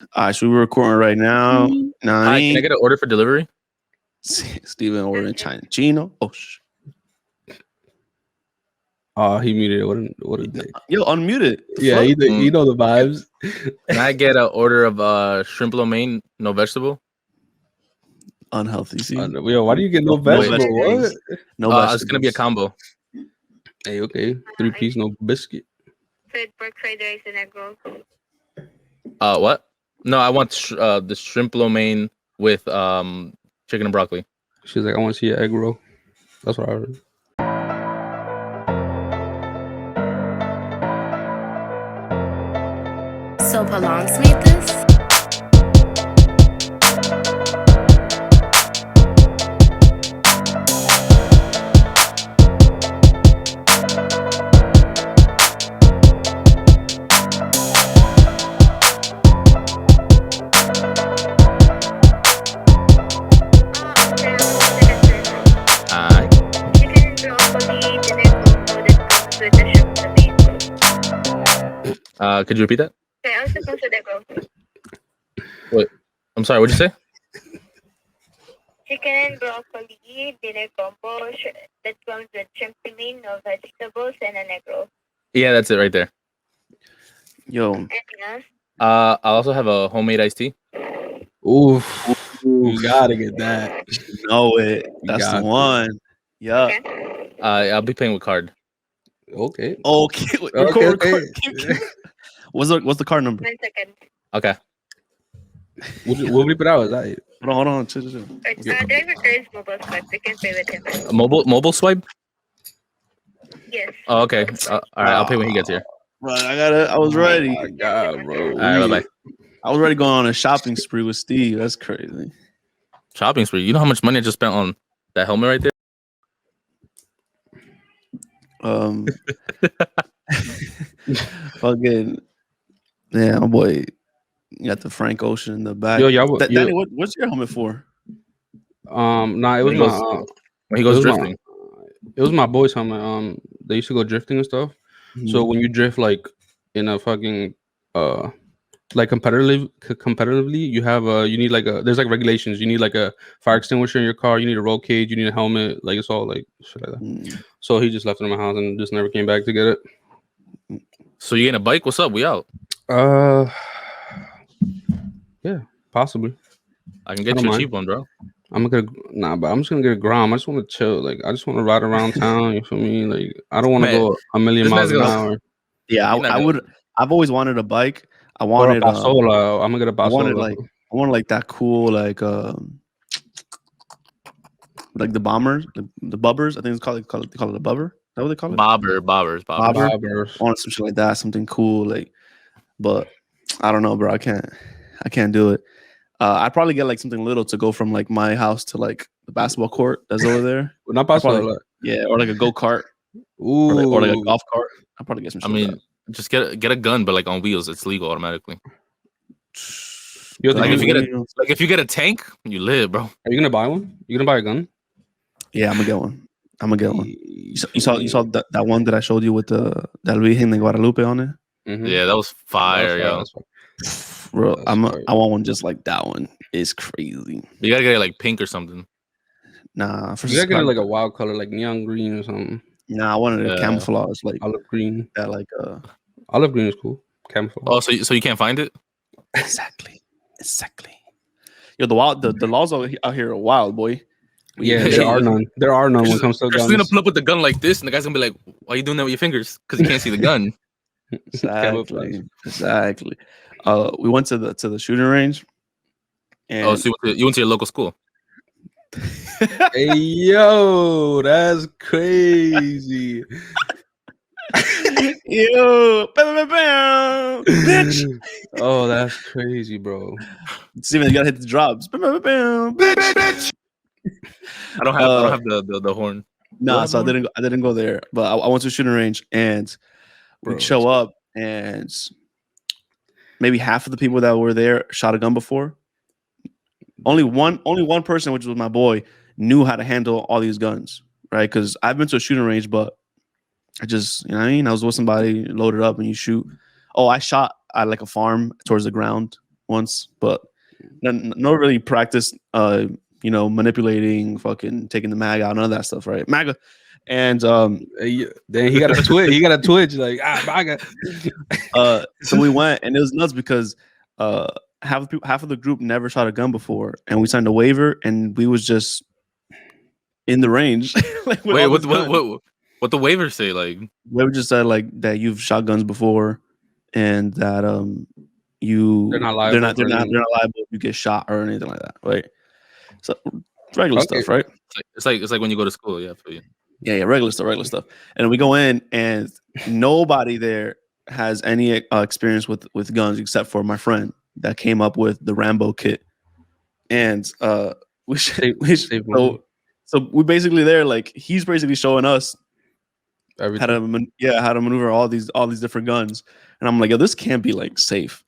All right, so we're recording right now. Hi, can I get an order for delivery? Steven ordering Chino. Oh, Oh, he muted it. What a dick. yo, unmuted. Yeah, you know the vibes. Can I get an order of shrimp lo mein, no vegetable? Unhealthy. See, Yo, why do you get no vegetable? What? No vegetables. It's gonna be a combo. Hey, okay, 3-piece, no biscuit. Pork fried rice and egg roll. What? No, I want the shrimp lo mein with chicken and broccoli. She's like, I want to see an egg roll. That's what I heard. So Palongs made this? Could you repeat that? Okay, I was supposed to egg roll. Wait, I'm sorry. What'd you say? Chicken and broccoli dinner combo that comes with shrimp fillet, no vegetables, and an egg roll. Yeah, that's it right there. Yo. Anything else? I also have a homemade iced tea. Oof. You gotta get that. Know it. That's the one. Yeah. Okay. I'll be paying with card. Okay. Record. What's the card number? 1 second. Okay. We'll bleep it out. Is that it? Hold on. Chill. Driver carries mobile swipe. We can pay with him. A mobile swipe? Yes. Oh, okay. All right, I'll pay when he gets here. Right, I was ready. Oh my God, bro. All right, bye. I was ready going on a shopping spree with Steve. That's crazy. Shopping spree. You know how much money I just spent on that helmet right there? Fucking yeah, my boy. You got the Frank Ocean in the back. Danny, what's your helmet for? Nah, it was when he goes drifting. It was my boy's helmet. They used to go drifting and stuff. Mm-hmm. So when you drift like in a fucking like competitively, you have you need like there's like regulations. You need like a fire extinguisher in your car. You need a roll cage. You need a helmet. Like it's all like shit like that. Mm. So he just left it in my house and just never came back to get it. So you getting a bike? What's up? We out? Yeah, possibly. I can get you a cheap one, bro. But I'm just gonna get a Grom. I just want to chill. Like I just want to ride around town. You feel me? Like I don't want to go a million miles an hour. Yeah, I would. I've always wanted a bike. I wanted. I'm gonna get a Basola. I wanted like that cool like the bombers, the bubbers. I think it's called they call it a bubber. Is that what they call it? Bobbers. I want some shit like that, something cool, like. But I don't know, bro. I can't do it. I'd probably get like something little to go from like my house to like the basketball court that's over there. Not basketball, yeah, or like a go-kart. Ooh, or like a golf cart. I'd probably get some shit. I mean, just get a gun, but like on wheels. It's legal automatically. If you get a tank, you live, bro. Are you gonna buy one? You gonna buy a gun? Yeah, I'm gonna get one. You saw that one that I showed you with the Virgen de Guadalupe on it. Mm-hmm. Yeah, that was fire, yo. Bro, I want one just like that one. It's crazy. You gotta get it like pink or something. Nah, you gotta get it like a wild color, like neon green or something. Nah, I wanted a camouflage, like olive green. That like olive green is cool. Camouflage. Oh, so you can't find it? Exactly. Yo, the laws out here are wild, boy. Yeah, there are none. There are none when it comes to guns. You're gonna pull up with the gun like this, and the guy's gonna be like, "Why are you doing that with your fingers?" Because you can't see the gun. Exactly. We went to the shooting range. And so you went to your local school. Hey yo, that's crazy. Yo, bitch. Oh, that's crazy, bro. Steven, you gotta hit the drops. Bitch. I don't have the horn. Nah, so I didn't go there, but I went to a shooting range and we show up and maybe half of the people that were there shot a gun before. Only one person, which was my boy, knew how to handle all these guns, right? Because I've been to a shooting range, but I just, you know what I mean? I was with somebody, loaded up, and you shoot. Oh, I shot at like a farm towards the ground, once, but no really practice. Manipulating, fucking taking the mag out, none of that stuff, right? MAGA, and then he got a twitch. He got a twitch like MAGA. So we went, and it was nuts because half of the group never shot a gun before, and we signed a waiver, and we was just in the range. Wait, what the waiver say? Like, waiver just said like that you've shot guns before, and that they're not liable if you get shot or anything like that, right? So regular stuff, right? It's like when you go to school, yeah. Yeah, regular stuff. And we go in, and nobody there has any experience with guns except for my friend that came up with the Rambo kit, and so we basically there, like he's basically showing us how to maneuver all these different guns, and I'm like, yo, this can't be like safe.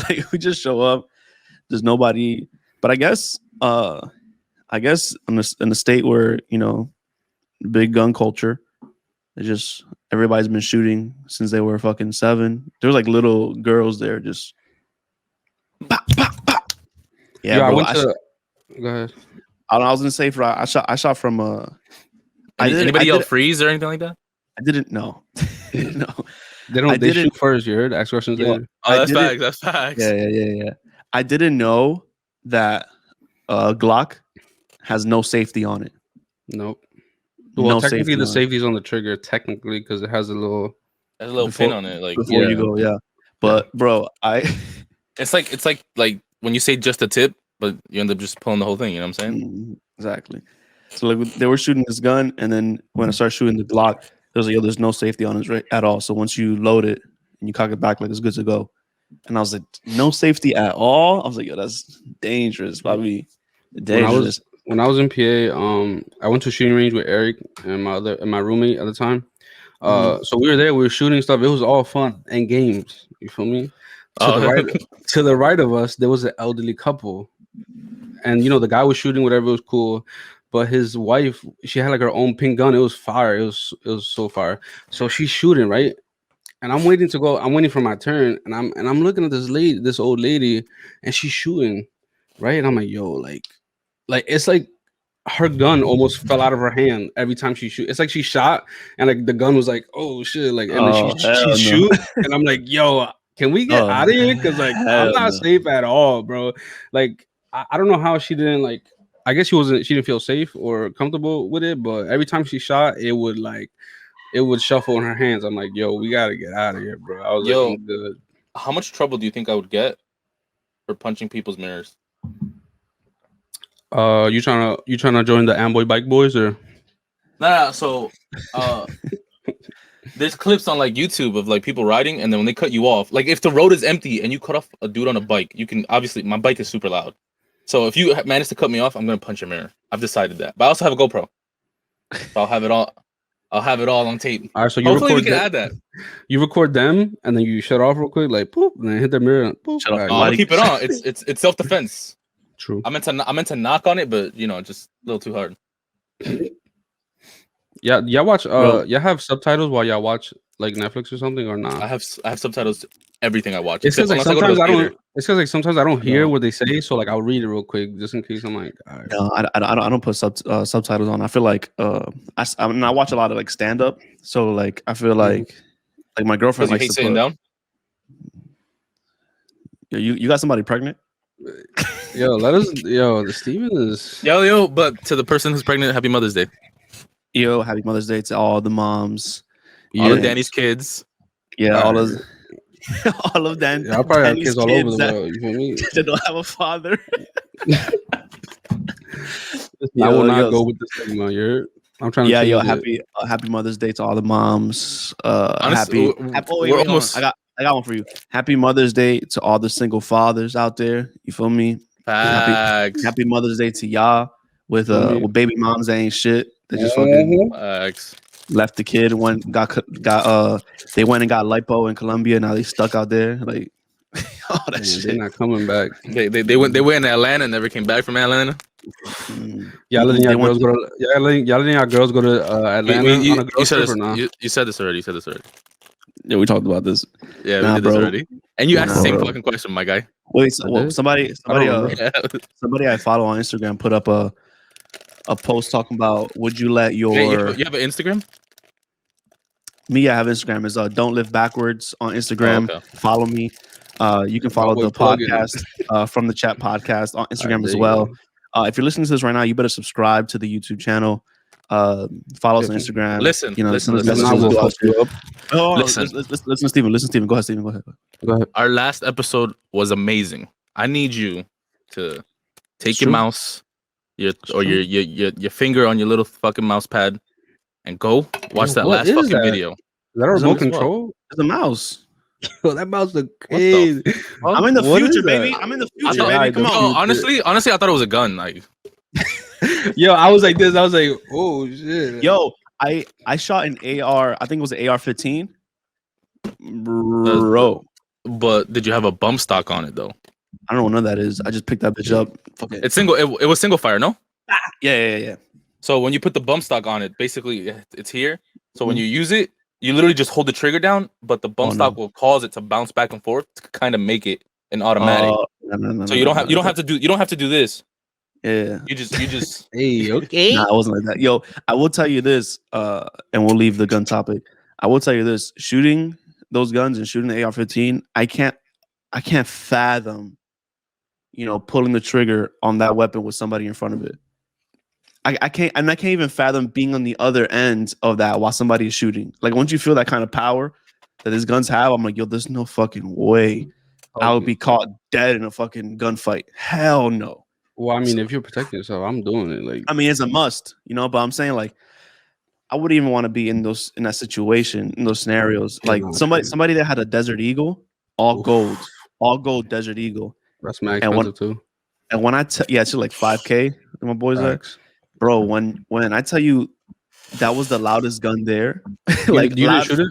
Like we just show up, there's nobody, but I guess in a state where big gun culture, it's just everybody's been shooting since they were fucking 7. There was like little girls there just pop, pop, pop. Yeah, bro, go ahead. I was gonna say I shot from anybody yell freeze or anything like that? I didn't know. No. They shoot first, you heard? Ask questions later. Oh, that's facts. Yeah. I didn't know that Glock has no safety on it. Nope. Well, technically the safety's on the trigger, technically, because it has a little pin on it, like before you go, yeah. But bro, it's like when you say just a tip, but you end up just pulling the whole thing. You know what I'm saying? Exactly. So like they were shooting this gun, and then when I started shooting the Glock, there was like, there's no safety on it at all. So once you load it and you cock it back, like it's good to go. And I was like, no safety at all. I was like, yo, that's dangerous. Probably dangerous. When I was in PA, I went to a shooting range with Eric and my roommate at the time. So we were there, we were shooting stuff. It was all fun and games. You feel me? To the right of us, there was an elderly couple, and the guy was shooting whatever, it was cool. But his wife, she had like her own pink gun. It was fire. It was so fire. So she's shooting, right? And I'm waiting to go. I'm waiting for my turn, and I'm looking at this old lady, and she's shooting, right? And I'm like, yo, like it's like her gun almost fell out of her hand every time she shoot. It's like she shot, and like the gun was like, oh shit, like, and then she shoot, and I'm like, yo, can we get out of here? Because like I'm not safe at all, bro. Like I don't know how she didn't like. I guess she didn't feel safe or comfortable with it, but every time she shot, it would shuffle in her hands. I'm like, yo, we gotta get out of here, bro. I was like, I'm good. How much trouble do you think I would get for punching people's mirrors? You trying to join the Amboy Bike Boys or? Nah. So, there's clips on like YouTube of like people riding, and then when they cut you off, like if the road is empty and you cut off a dude on a bike, you can obviously, my bike is super loud. So if you manage to cut me off, I'm gonna punch your mirror. I've decided that. But I also have a GoPro. So I'll have it all on tape. All right, so hopefully we can add that. You record them and then you shut off real quick, like poop, and then hit the mirror. Poop. I'll keep it on. It's self defense. True. I meant to knock on it, but just a little too hard. Yeah, y'all watch. Y'all have subtitles while y'all watch like Netflix or something, or not? I have subtitles to everything I watch. It's because like sometimes I don't. It's because like sometimes I don't hear what they say, so like I'll read it real quick just in case. I'm like, all right. No, I don't put subtitles on. I feel like I watch a lot of like stand up, so like I feel like my girlfriend likes to sitting down. You got somebody pregnant? The Steven is but to the person who's pregnant, happy Mother's Day. Happy Mother's Day to all the moms, all of Danny's kids. Yeah, all of Dan. Yeah, I probably have kids all over the world. You feel me? They don't have a father. I will not go with this thing, man. I'm trying to. Happy Mother's Day to all the moms. Honestly, I got one for you. Happy Mother's Day to all the single fathers out there. You feel me? Happy Mother's Day to y'all with baby moms that ain't shit. They just fucking left the kid. They went and got lipo in Colombia. Now they stuck out there. Like, shit. They're not coming back. They went in Atlanta and never came back from Atlanta. Y'all letting y'all girls go to Atlanta on a girl trip or not? You said this already. Yeah, we talked about this. Yeah, Nah, we did this bro. already. And you asked the same bro. fucking question, my guy. Wait, I did? somebody, I don't remember. Yeah. somebody I follow on Instagram put up a post talking about would you let your Wait, you have an Instagram? me? I have Instagram is Don't Live Backwards on Instagram. Oh, okay. Follow me. You can follow boy the plugging. podcast from the chat podcast on Instagram there as you well. go. If you're listening to this right now, you better subscribe to the YouTube channel. Follow us on Instagram. Listen. Then I will fuck you up. Oh, Listen. listen to Steven. Listen, Steven. Go ahead, Steven. Go ahead. Go ahead. Our last episode was amazing. I need you to take your true. mouse, your finger on your little fucking mouse pad, and go watch that what last is fucking that? video. Is that a It's remote a- control? It's a mouse. Yo, that mouse look What the crazy. I'm in the What is future, that? baby. I'm in the I future, thought- baby. Come the on. Yo, future. honestly, I thought it was a gun. Like, Yo, I was like this. I was like, oh shit. Yo, I shot an AR. I think it was an AR-15. Bro, but did you have a bump stock on it though? I don't know what none of that is. I just picked that bitch up. Fuck it. It's single. It was single fire, no? Yeah. So when you put the bump stock on it, basically it's here. So when you use it, you literally just hold the trigger down, but the bump stock will cause it to bounce back and forth to kind of make it an automatic. No, so you don't have to do this. Yeah. You just Hey, okay. Nah, it wasn't like that. Yo, I will tell you this, and we'll leave the gun topic. I will tell you this: shooting those guns and shooting the AR-15, I can't fathom, pulling the trigger on that weapon with somebody in front of it. I can't even fathom being on the other end of that while somebody is shooting. Like once you feel that kind of power that these guns have, I'm like, yo, there's no fucking way I would be caught dead in a fucking gunfight. Hell no. Well, I mean, if you're protecting yourself, I'm doing it. Like, I mean, it's a must, but I'm saying like I wouldn't even want to be in that situation, in those scenarios. Like somebody that had a Desert Eagle, all gold Desert Eagle. That's mad expensive too. And when it's like $5K. My boys like, bro. When I tell you that was the loudest gun there, like you didn't shoot it.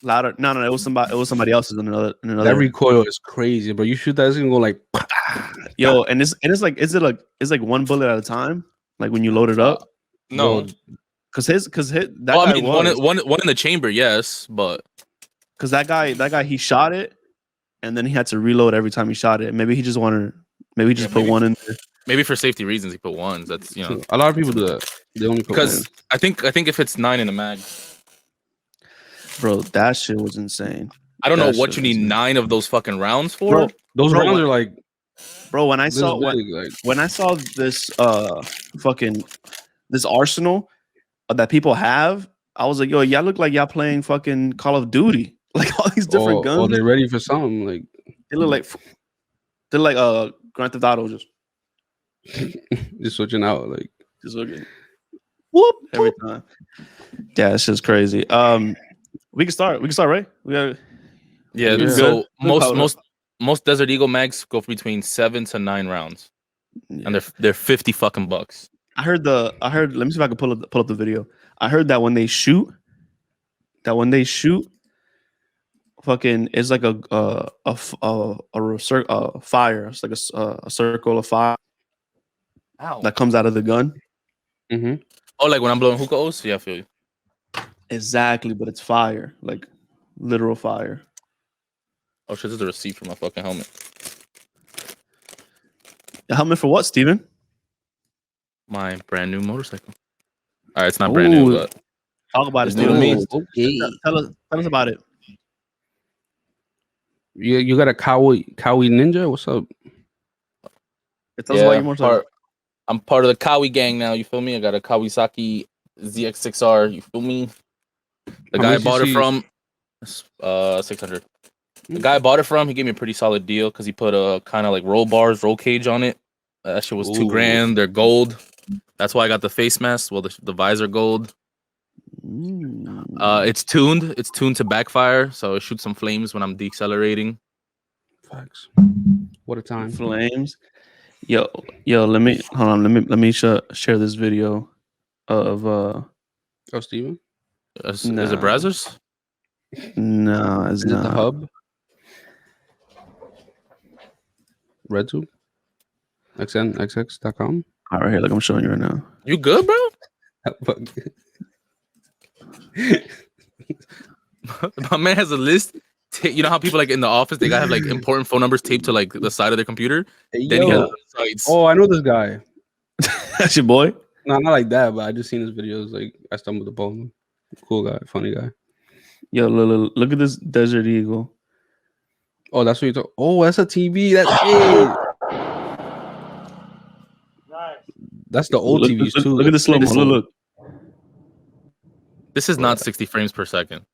Louder? No, it was somebody else's in another. That recoil is crazy, bro. You shoot that, it's gonna go like, yo, and it's like one bullet at a time. Like when you load it up. No, because that well, guy I mean, one in the chamber, yes, but because that guy he shot it, and then he had to reload every time he shot it. Maybe he just put one in there. Maybe for safety reasons he put ones. That's a lot of people do that. They only put because I think if it's 9 in a mag. Bro, that shit was insane. I don't know what you need 9 of those fucking rounds for. Bro, those rounds are like, bro. When I saw this this arsenal that people have, I was like, yo, y'all look like y'all playing fucking Call of Duty. Like all these different guns. Oh, they're ready for something. Like they look like Grand Theft Auto just switching out, like just looking whoop every time. Yeah, it's just crazy. We can start, right? So most Desert Eagle mags go for between 7 to 9 rounds, and they're $50. I heard. Let me see if I can pull up the video. I heard that when they shoot, fucking it's like a fire. It's like a circle of fire that comes out of the gun. Mm-hmm. Oh, like when I'm blowing hookah O's? Yeah, I feel you. Exactly, but it's fire, like literal fire. Oh shit, there's a receipt for my fucking helmet. The helmet for what, Steven? My brand new motorcycle. All right, it's not brand new, but talk about it, Steven. Okay. Tell us about it. You got a Kawaii Ninja? What's up? Tell us about your motorcycle. I'm part of the Kawaii Gang now. You feel me? I got a Kawasaki ZX6R. You feel me? The guy I bought it from, 600. The guy I bought it from, he gave me a pretty solid deal because he put a kind of like roll cage on it. That shit was $2,000. They're gold. That's why I got the face mask. Well, the visor gold. It's tuned. It's tuned to backfire, so it shoots some flames when I'm decelerating. Facts. What a time. Flames. Yo, let me share this video of Steven? Is it Brazzers? No, it's not. It the hub? RedTube? xnxx.com? All right, here, look, I'm showing you right now. You good, bro? My man has a list. You know how people like in the office they gotta have like important phone numbers taped to like the side of their computer. Hey, Then he has yo. sites. Oh, I know this guy. That's your boy. No, not like that, but I just seen his videos. Like I stumbled upon him. Cool guy, funny guy. Yo, look at this Desert Eagle. Oh, that's what you talk. Oh, that's a TV. That's hey. That's the old TVs too. Look at the slow mo. Look. This is not 60 frames per second.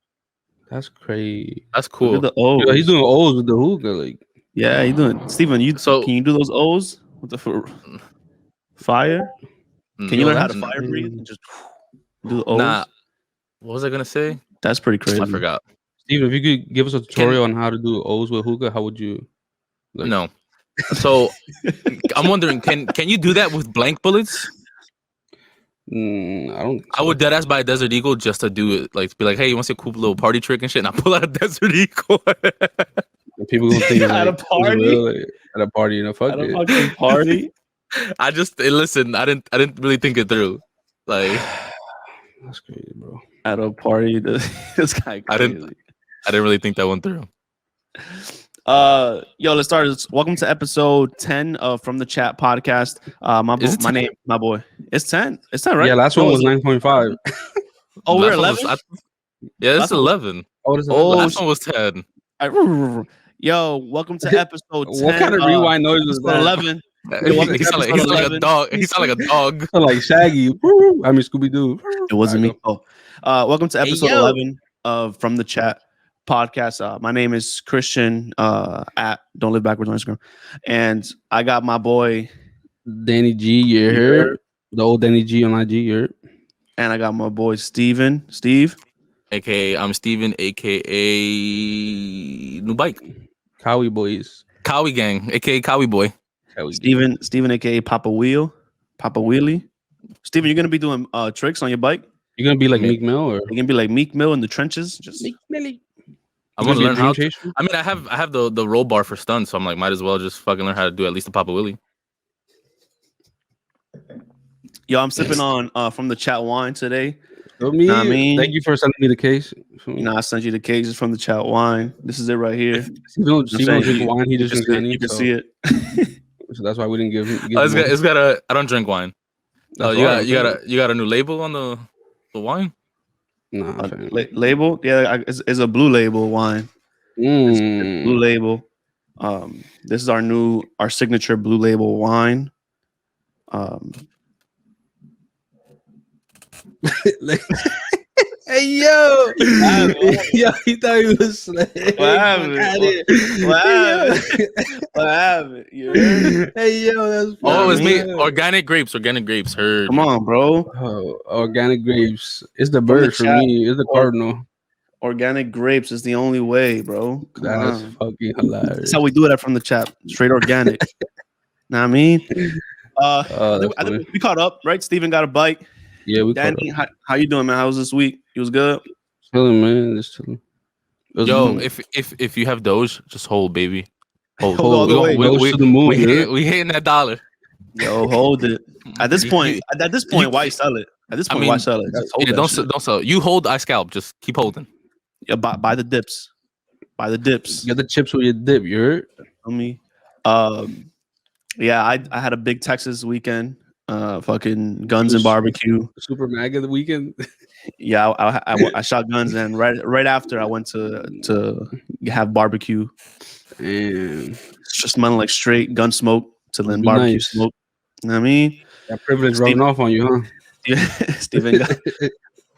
That's crazy. That's cool. Look at the O's. Yeah, he's doing O's with the hookah. Like, yeah, he's doing. Steven, can you do those O's with the fire? Can you learn how to fire breathe and just do the O's? Nah. What was I gonna say? That's pretty crazy. I forgot. Steven, if you could give us a tutorial on how to do O's with hookah, how would you? Like... No. So I'm wondering, can you do that with blank bullets? I don't. I would deadass buy a Desert Eagle just to do it, like to be like, hey, you want to see a cool little party trick and shit? And I pull out a Desert Eagle. People gonna think at a party, at a party, you know, fuck at it. a fucking party. I just listen. I didn't really think it through. Like that's crazy, bro. At a party, this guy. Crazy. I didn't really think that went through. Yo, let's start. Welcome to episode 10 of From the Chat podcast. My boy. It's 10. It's 10, right? Yeah, last one was 9.5. Oh, we're 11. Yeah, this is 11. Last one was 10. Yo, welcome to episode 10. What kind of rewind noise was that? 11. He sound like a dog. He sound like a dog. Like Shaggy. I mean Scooby Doo. It wasn't me. Oh, welcome to episode 11 of From the Chat podcast. My name is Christian at Don't Live Backwards on Instagram, and I got my boy Danny G. You're here. The old Danny G on IG. You're. And I got my boy Steve, aka I'm Steven, aka New Bike. Kawaii Boys. Kawaii Gang, aka Kawaii Boy. Steven, aka Papa Wheelie. Steven, you're gonna be doing tricks on your bike. You're gonna be like Meek Mill, or you're gonna be like Meek Mill in the trenches. Just Meek Millie. I want to learn how. I mean, I have the roll bar for stunts, so I'm like, might as well just fucking learn how to do at least a Papa Willie. Yo, I'm sipping on From the Chat wine today. Me, I mean, thank you for sending me the case. I sent you the case. It's From the Chat wine. This is it right here. He don't drink wine. He just drinks honey. You can see it. So that's why we didn't give him. It's got a. I don't drink wine. Oh, you got a new label on the wine. Nah, label. Yeah, it's a blue label wine. It's blue label. This is our signature blue label wine. Hey yo, yo, he thought he was slaying. What happened? Hey yo, that's oh, it's me. Organic grapes. Heard. Come on, bro. Oh, organic grapes. It's the bird for me. It's the cardinal. Organic grapes is the only way, bro. That's fucking hilarious. That's how we do it at From the Chat. Straight organic. Know what I mean? I think we caught up, right? Steven got a bike. Yeah, we Danny, how you doing, man? How was this week? You was good? Chilling, man. Just chilling. Yo, if you have Doge, just hold, baby. Hold all the way. We hitting that dollar. Yo, hold it. At this point, why sell it? At this point, why sell it? Don't sell. You hold, I scalp. Just keep holding. Yeah, buy the dips. Buy the dips. Get the chips with your dip. You heard? Me. Yeah, I had a big Texas weekend. Fucking guns and barbecue. Super mag of the weekend. Yeah, I shot guns, and right after I went to have barbecue. And it's just smelling like straight gun smoke to then barbecue smoke. You know what I mean? That privilege rubbing off on you, huh? Yeah,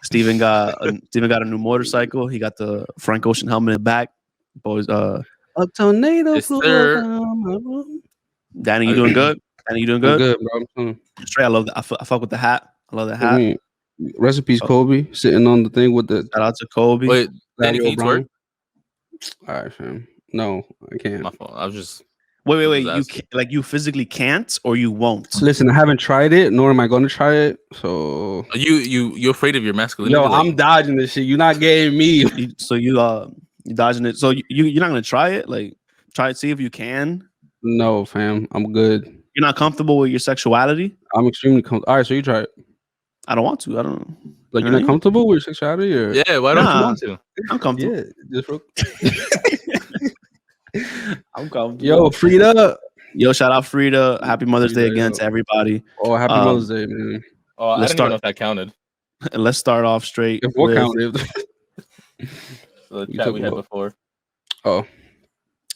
Steven got a new motorcycle. He got the Frank Ocean helmet in the back. Boys, a tornado. Danny, you doing good? You doing good? I'm good, bro. Straight, I love that. I fuck with the hat. I love the hat. Recipes, Kobe sitting on the thing with the. Shout out to Kobe. Wait, Danny, can you twerk? All right, fam. No, I can't. My fault. I was just. Wait. You can't, you physically can't, or you won't. Listen, I haven't tried it, nor am I going to try it. So you're afraid of your masculinity. Yo, I'm dodging this shit. You're not getting me. You dodging it. So you're not gonna try it. Like, try it. See if you can. No, fam. I'm good. You're not comfortable with your sexuality? I'm extremely comfortable. All right, so you try it. I don't want to. I don't know. Like, you're not comfortable with your sexuality, or Yeah, why don't you want to? I'm comfortable. yeah, just real... I'm comfortable. Yo, Frida. Yo, shout out Frida. Happy Mother's Day again to everybody. Oh, happy Mother's Day, man. Oh, I didn't even know if that counted. Let's start off straight. If what counted? The chat we had before. Oh,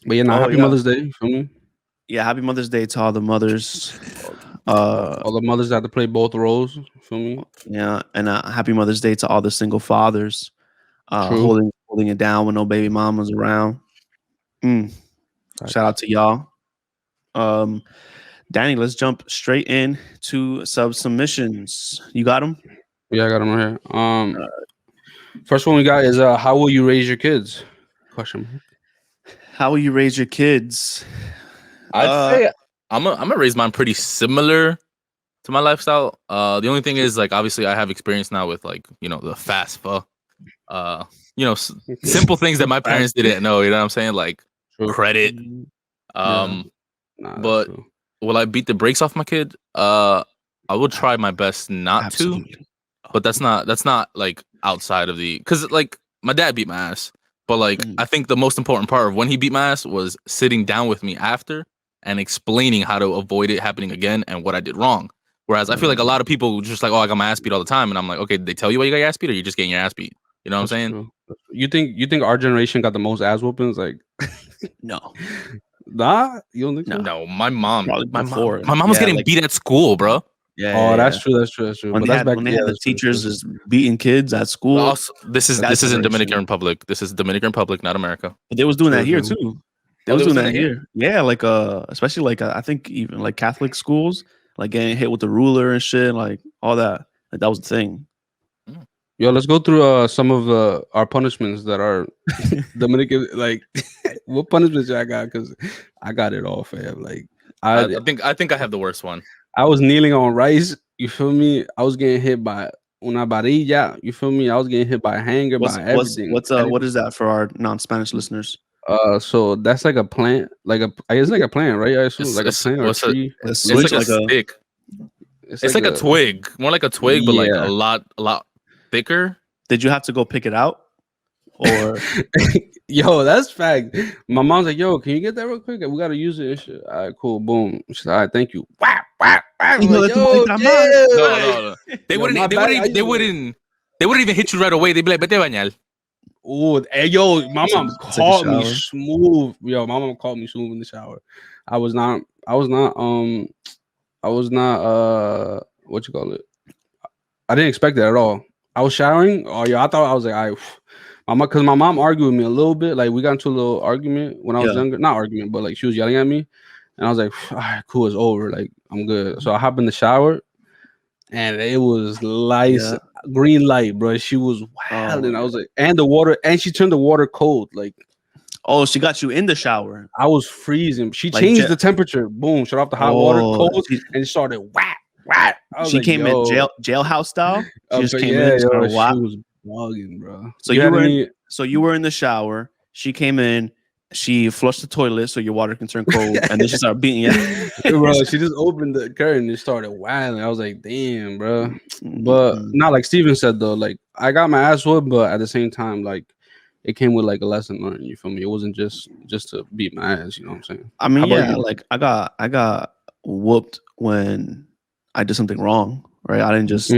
but yeah, happy Mother's Day. You feel me? Yeah, happy Mother's Day to all the mothers. All the mothers that have to play both roles. You feel me? Yeah, and happy Mother's Day to all the single fathers holding it down when no baby mamas around. Shout out to y'all. Danny, let's jump straight in to submissions. You got them? Yeah, I got them right here. First one we got is how will you raise your kids? Question. How will you raise your kids? I'd say I'm gonna raise mine pretty similar to my lifestyle. The only thing is, like, obviously I have experience now with, like, you know, the FAFSA. Simple things that my parents didn't know. You know what I'm saying? Like credit. But will I beat the brakes off my kid? I will try my best not to. But that's not like outside of the, because like my dad beat my ass. But like I think the most important part of when he beat my ass was sitting down with me after and explaining how to avoid it happening again and what I did wrong. Whereas I feel like a lot of people just like, oh, I got my ass beat all the time, and I'm like, okay, did they tell you why you got your ass beat, or you're just getting your ass beat? You know what I'm saying? True. You think our generation got the most ass whoopings? Like, no. Nah, you don't think so? No, my mom my mom was getting beat at school, bro. Yeah. That's true. When they had the teachers just beating kids at school. Also, this is in Dominican Republic. This is Dominican Republic, not America. But they was doing that here too. They was doing that here. Yeah, like especially like I think even like Catholic schools, like getting hit with the ruler and shit, like all that. Like that was the thing. Yo, let's go through some of our punishments that are Dominican. Like, what punishments I got? Because I got it all, fam. Like, I think I have the worst one. I was kneeling on rice. You feel me? I was getting hit by una varilla. You feel me? I was getting hit by a hanger, by everything. What is that for our non-Spanish listeners? So that's like a plant, I guess like a plant, right? I assume like a plant or a tree. It's like a stick. It's like a twig, more like a twig, but like a lot thicker. Did you have to go pick it out? Or yo, that's fact. My mom's like, yo, can you get that real quick? We gotta use it and shit. All right, cool, boom. She's like, all right, thank you. Wow. No. They wouldn't even hit you right away. They'd be like, "Vete bañar." Oh, hey, yo, my mom called me smooth. Yo, my mom called me smooth in the shower. I was not what you call it? I didn't expect that at all. I was showering. Oh, yo, I thought I was like, because my mom argued with me a little bit. Like, we got into a little argument when I was younger. Not argument, but like she was yelling at me. And I was like, all right, cool, it's over. Like, I'm good. So I hop in the shower and it was green light, bro. She was wild. And I was like, and the water, and she turned the water cold. Like, oh, she got you in the shower. I was freezing. She changed the temperature. Boom, shut off the hot water, cold, and it started whack. She came in jailhouse style. She just came in. She was bugging, bro. So you were in the shower. She came in. She flushed the toilet so your water can turn cold, and then she started beating you. Bro, she just opened the curtain and started wailing. I was like, damn, bro. But not like Steven said though. Like, I got my ass whooped, but at the same time, like, it came with like a lesson learned. You feel me? It wasn't just to beat my ass. You know what I'm saying? I mean, like I got whooped when I did something wrong. Right? I didn't just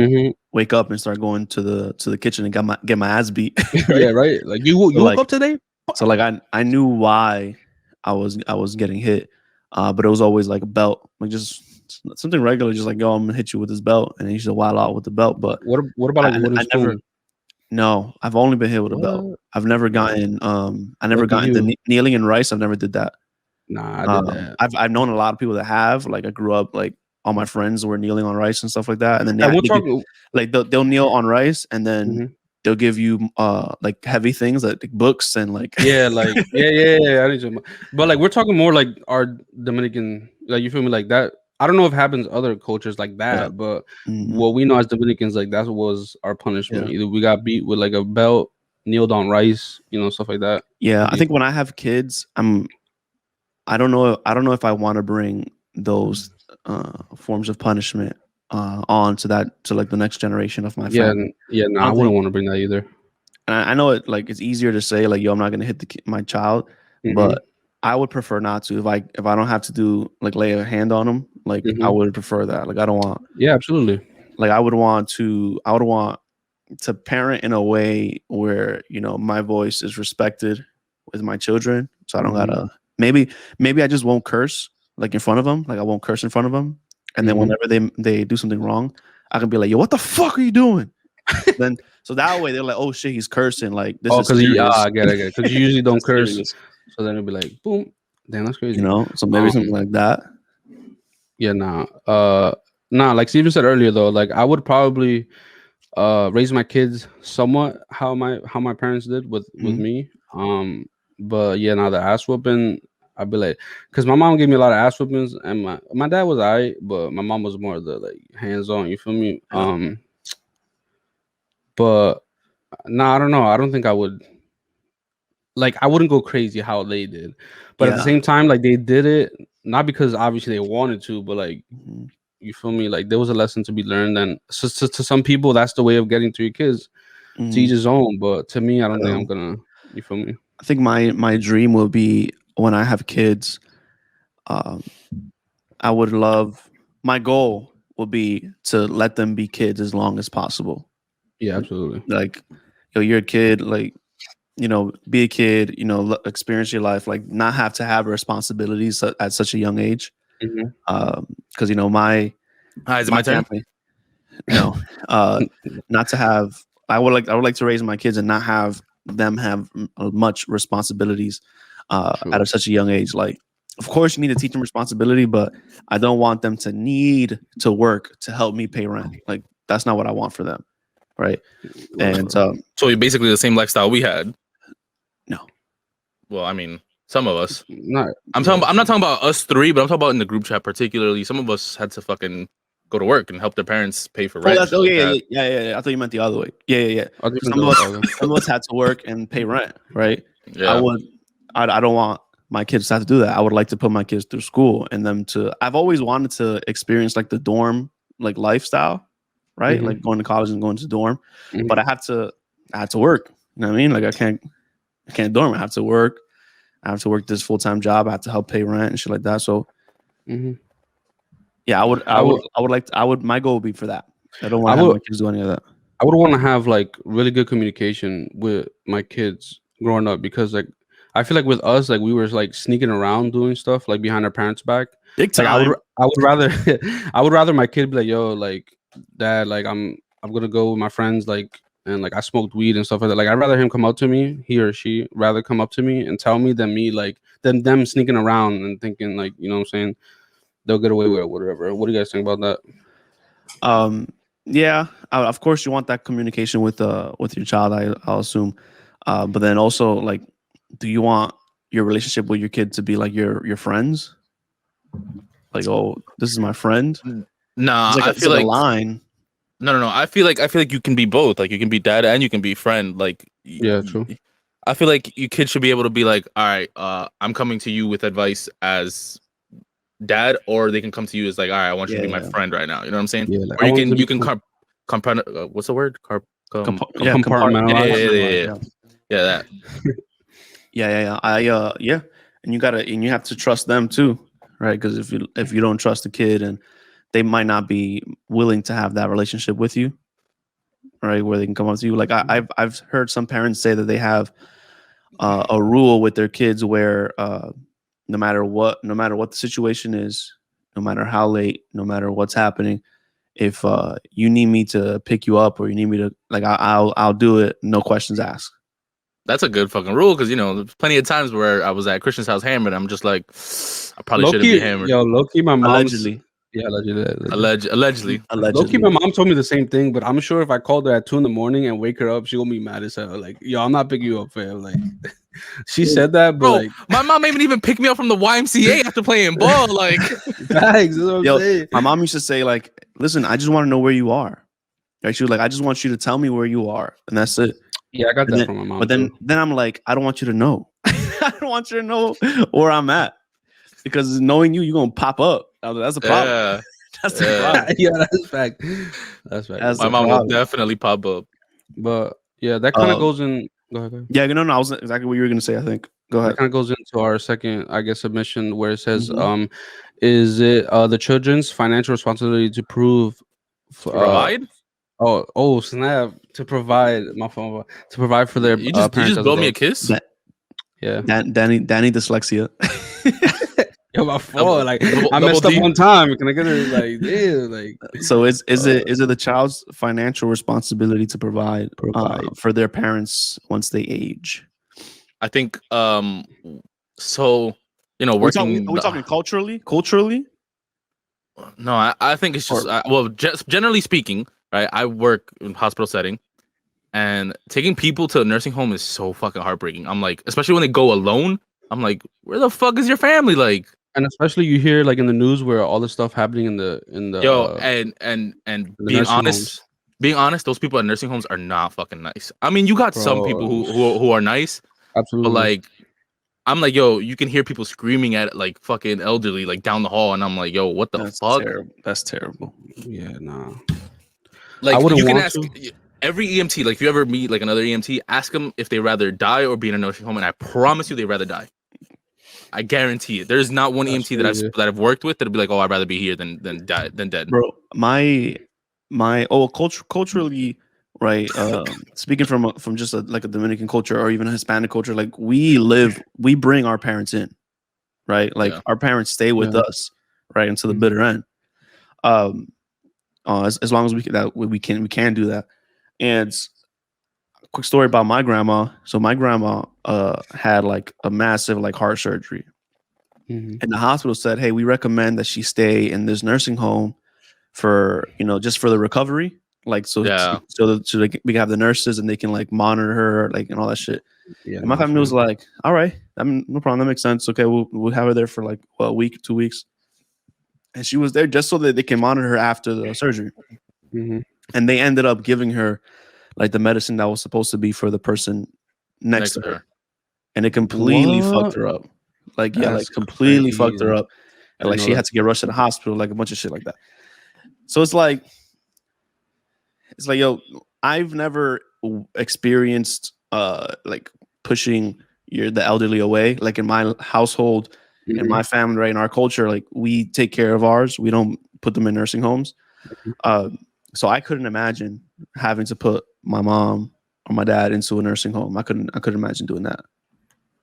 wake up and start going to the kitchen and get my ass beat. Right? Yeah, right. Like you woke up today. So like I knew why I was getting hit, but it was always like a belt, like just something regular, just like, yo, I'm gonna hit you with this belt, and then you should wild out with the belt. But what about like wooden spoon? No, I've only been hit with a belt. I've never gotten the kneeling in rice. I've never did that. Nah, I did that. I've known a lot of people that have. Like, I grew up, like, all my friends were kneeling on rice and stuff like that, and then they'll kneel on rice, and then they'll give you like heavy things like books and like yeah. I need to, but like we're talking more like our Dominican, like, you feel me, like that. I don't know if it happens other cultures like that, but what we know as Dominicans, like, that was our punishment. Either we got beat with like a belt, kneeled on rice, you know, stuff like that. Yeah, I think when I have kids, I don't know if I want to bring those forms of punishment on to like the next generation of my family. No, I wouldn't want to bring that either. And I know it like it's easier to say like, yo, I'm not gonna hit my child, but I would prefer not to. If I don't have to do like lay a hand on them, like I would prefer that. Like I don't want. Yeah, absolutely. Like I would want to parent in a way where, you know, my voice is respected with my children. So I don't gotta, maybe I just won't curse like in front of them. Like I won't curse in front of them. And then whenever they do something wrong, I can be like, yo, what the fuck are you doing? Then, so that way they're like, oh shit, he's cursing. Like this is serious. I get it. Because you usually don't curse. So then it'll be like, boom. Damn, that's crazy. You know, so maybe something like that. Yeah, like Steven said earlier though, like I would probably raise my kids somewhat how my parents did with me. But yeah, now the ass whooping, I'd be like, because my mom gave me a lot of ass whoopings, and my dad was alright, but my mom was more of the like hands on. You feel me? Yeah. But I don't know. I don't think I would. Like I wouldn't go crazy how they did, but at the same time, like they did it not because obviously they wanted to, but like you feel me? Like there was a lesson to be learned, and so to some people, that's the way of getting to your kids. To each his own, but to me, I don't think I'm gonna. You feel me? I think my dream will be when I have kids. I would love. My goal will be to let them be kids as long as possible. Yeah, absolutely. Like, yo, you're a kid. Like, you know, be a kid. You know, experience your life. Like, not have to have responsibilities at such a young age. Because you know, is it my turn? Family, no, not to have. I would like to raise my kids and not have them have much responsibilities at such a young age. Like, of course, you need to teach them responsibility, but I don't want them to need to work to help me pay rent. Like, that's not what I want for them, right? And so you're basically the same lifestyle we had. No. Well, I mean, some of us. I'm not talking about us three, but I'm talking about in the group chat particularly. Some of us had to fucking go to work and help their parents pay for rent. Yeah. I thought you meant the other way. Yeah. Some of us had to work and pay rent, right? Yeah. I don't want my kids to have to do that. I would like to put my kids through school and them to. I've always wanted to experience like the dorm like lifestyle, right? Like going to college and going to dorm, but I have to work. You know what I mean? Like I can't dorm. I have to work. I have to work this full-time job. I have to help pay rent and shit like that. So. Yeah, I would. My goal would be for that. I don't want to have my kids do any of that. I would want to have like really good communication with my kids growing up because like I feel like with us, like we were like sneaking around doing stuff like behind our parents' back. Big time. Like, I would rather I would rather my kid be like, yo, like dad, like I'm gonna go with my friends, like and like I smoked weed and stuff like that. Like I'd rather him come up to me, he or she rather come up to me and tell me than me like than them sneaking around and thinking like, you know what I'm saying? They'll get away with it, whatever. What do you guys think about that? Yeah, of course you want that communication with your child. I'll assume, but then also like, do you want your relationship with your kid to be like your friends? Like, oh, this is my friend. Nah, I feel like a line. No. I feel like you can be both. Like you can be dad and you can be friend. Like yeah, true. I feel like your kid should be able to be like, all right, I'm coming to you with advice as dad, or they can come to you as like, all right, I want you to be my friend right now. You know what I'm saying? Yeah, like, or you can what's the word? Compartmentalize. Yeah, that. Yeah. And you have to trust them too, right? Because if you don't trust the kid, and they might not be willing to have that relationship with you, right? Where they can come up to you. Like I've heard some parents say that they have a rule with their kids where no matter what the situation is, no matter how late, no matter what's happening, if you need me to pick you up or you need me to like, I'll do it, no questions asked. That's a good fucking rule because, you know, there's plenty of times where I was at Christian's house hammered. I'm just like, I probably shouldn't be hammered. Yo, low-key, my mom allegedly. Yeah, allegedly. Low-key, my mom told me the same thing, but I'm sure if I called her at 2 a.m. and wake her up, she gonna be mad as hell. Like, yo, I'm not picking you up, fam. Like, she said that, but bro, like, my mom ain't even pick me up from the YMCA after playing ball. Like, thanks. That's what I'm saying. My mom used to say, like, listen, I just want to know where you are. Like, she was like, I just want you to tell me where you are, and that's it. Yeah, I got that from my mom. But then I'm like, I don't want you to know. I don't want you to know where I'm at, because knowing you're gonna pop up. That's a problem. That's the problem. Yeah, that's fact. That's fact. That's My the mom will problem. definitely pop up. But yeah, that kind of goes in. Go ahead. Yeah, no, I was exactly what you were gonna say. I think. Go ahead. That kind of goes into our second, I guess, submission where it says, Mhm. is it the children's financial responsibility to prove, Provide? oh snap, to provide my phone to provide for their You parents just as blow me a adults? kiss. Yeah. Danny dyslexia. Yo, my fault. Like I double messed up D. one time. Can I get it? Like, yeah, like. So is it the child's financial responsibility to provide for their parents once they age? I think so Are working. we talking culturally? Culturally? No, I think it's just just generally speaking, right? I work in hospital setting, and taking people to a nursing home is so fucking heartbreaking. I'm like, especially when they go alone. I'm like, where the fuck is your family? Like, And especially you hear like in the news where all this stuff happening in the and the being nursing honest, those people at nursing homes are not fucking nice. I mean, you got some people who are nice, absolutely. but like, I'm like, yo, you can hear people screaming at like fucking elderly like down the hall, and I'm like, yo, what the fuck? Terrible. That's terrible. Yeah, nah. Like, I wouldn't you can want ask to. every EMT, like if you ever meet like another EMT, ask them if they rather die or be in a nursing home, and I promise you they rather die. I guarantee it. There's not one That's EMT crazy. that I've worked with that'll be like, oh, I'd rather be here than dead. Bro, my culturally, right? Speaking from just like a Dominican culture or even a Hispanic culture, like we bring our parents in, right? Like Yeah. our parents stay with us, right, until the bitter end. As long as we can do that. And quick story about my grandma. So my grandma had like a massive like heart surgery. And the hospital said, hey, we recommend that she stay in this nursing home for, just for the recovery. Like, so we can have the nurses and they can like monitor her, like, and all that shit. Yeah, and my family was like, all right, no problem. That makes sense. Okay. We'll have her there for like a week, 2 weeks. And she was there just so that they can monitor her after the surgery. And they ended up giving her like the medicine that was supposed to be for the person next to her. And it completely fucked her up. Like, That's completely crazy. fucked her up. And like she had to get rushed to the hospital, like a bunch of shit like that. So it's like, yo, I've never experienced like pushing the elderly away. Like in my household, in my family, right, in our culture, like we take care of ours. We don't put them in nursing homes. So I couldn't imagine having to put my mom or my dad into a nursing home. I couldn't imagine doing that.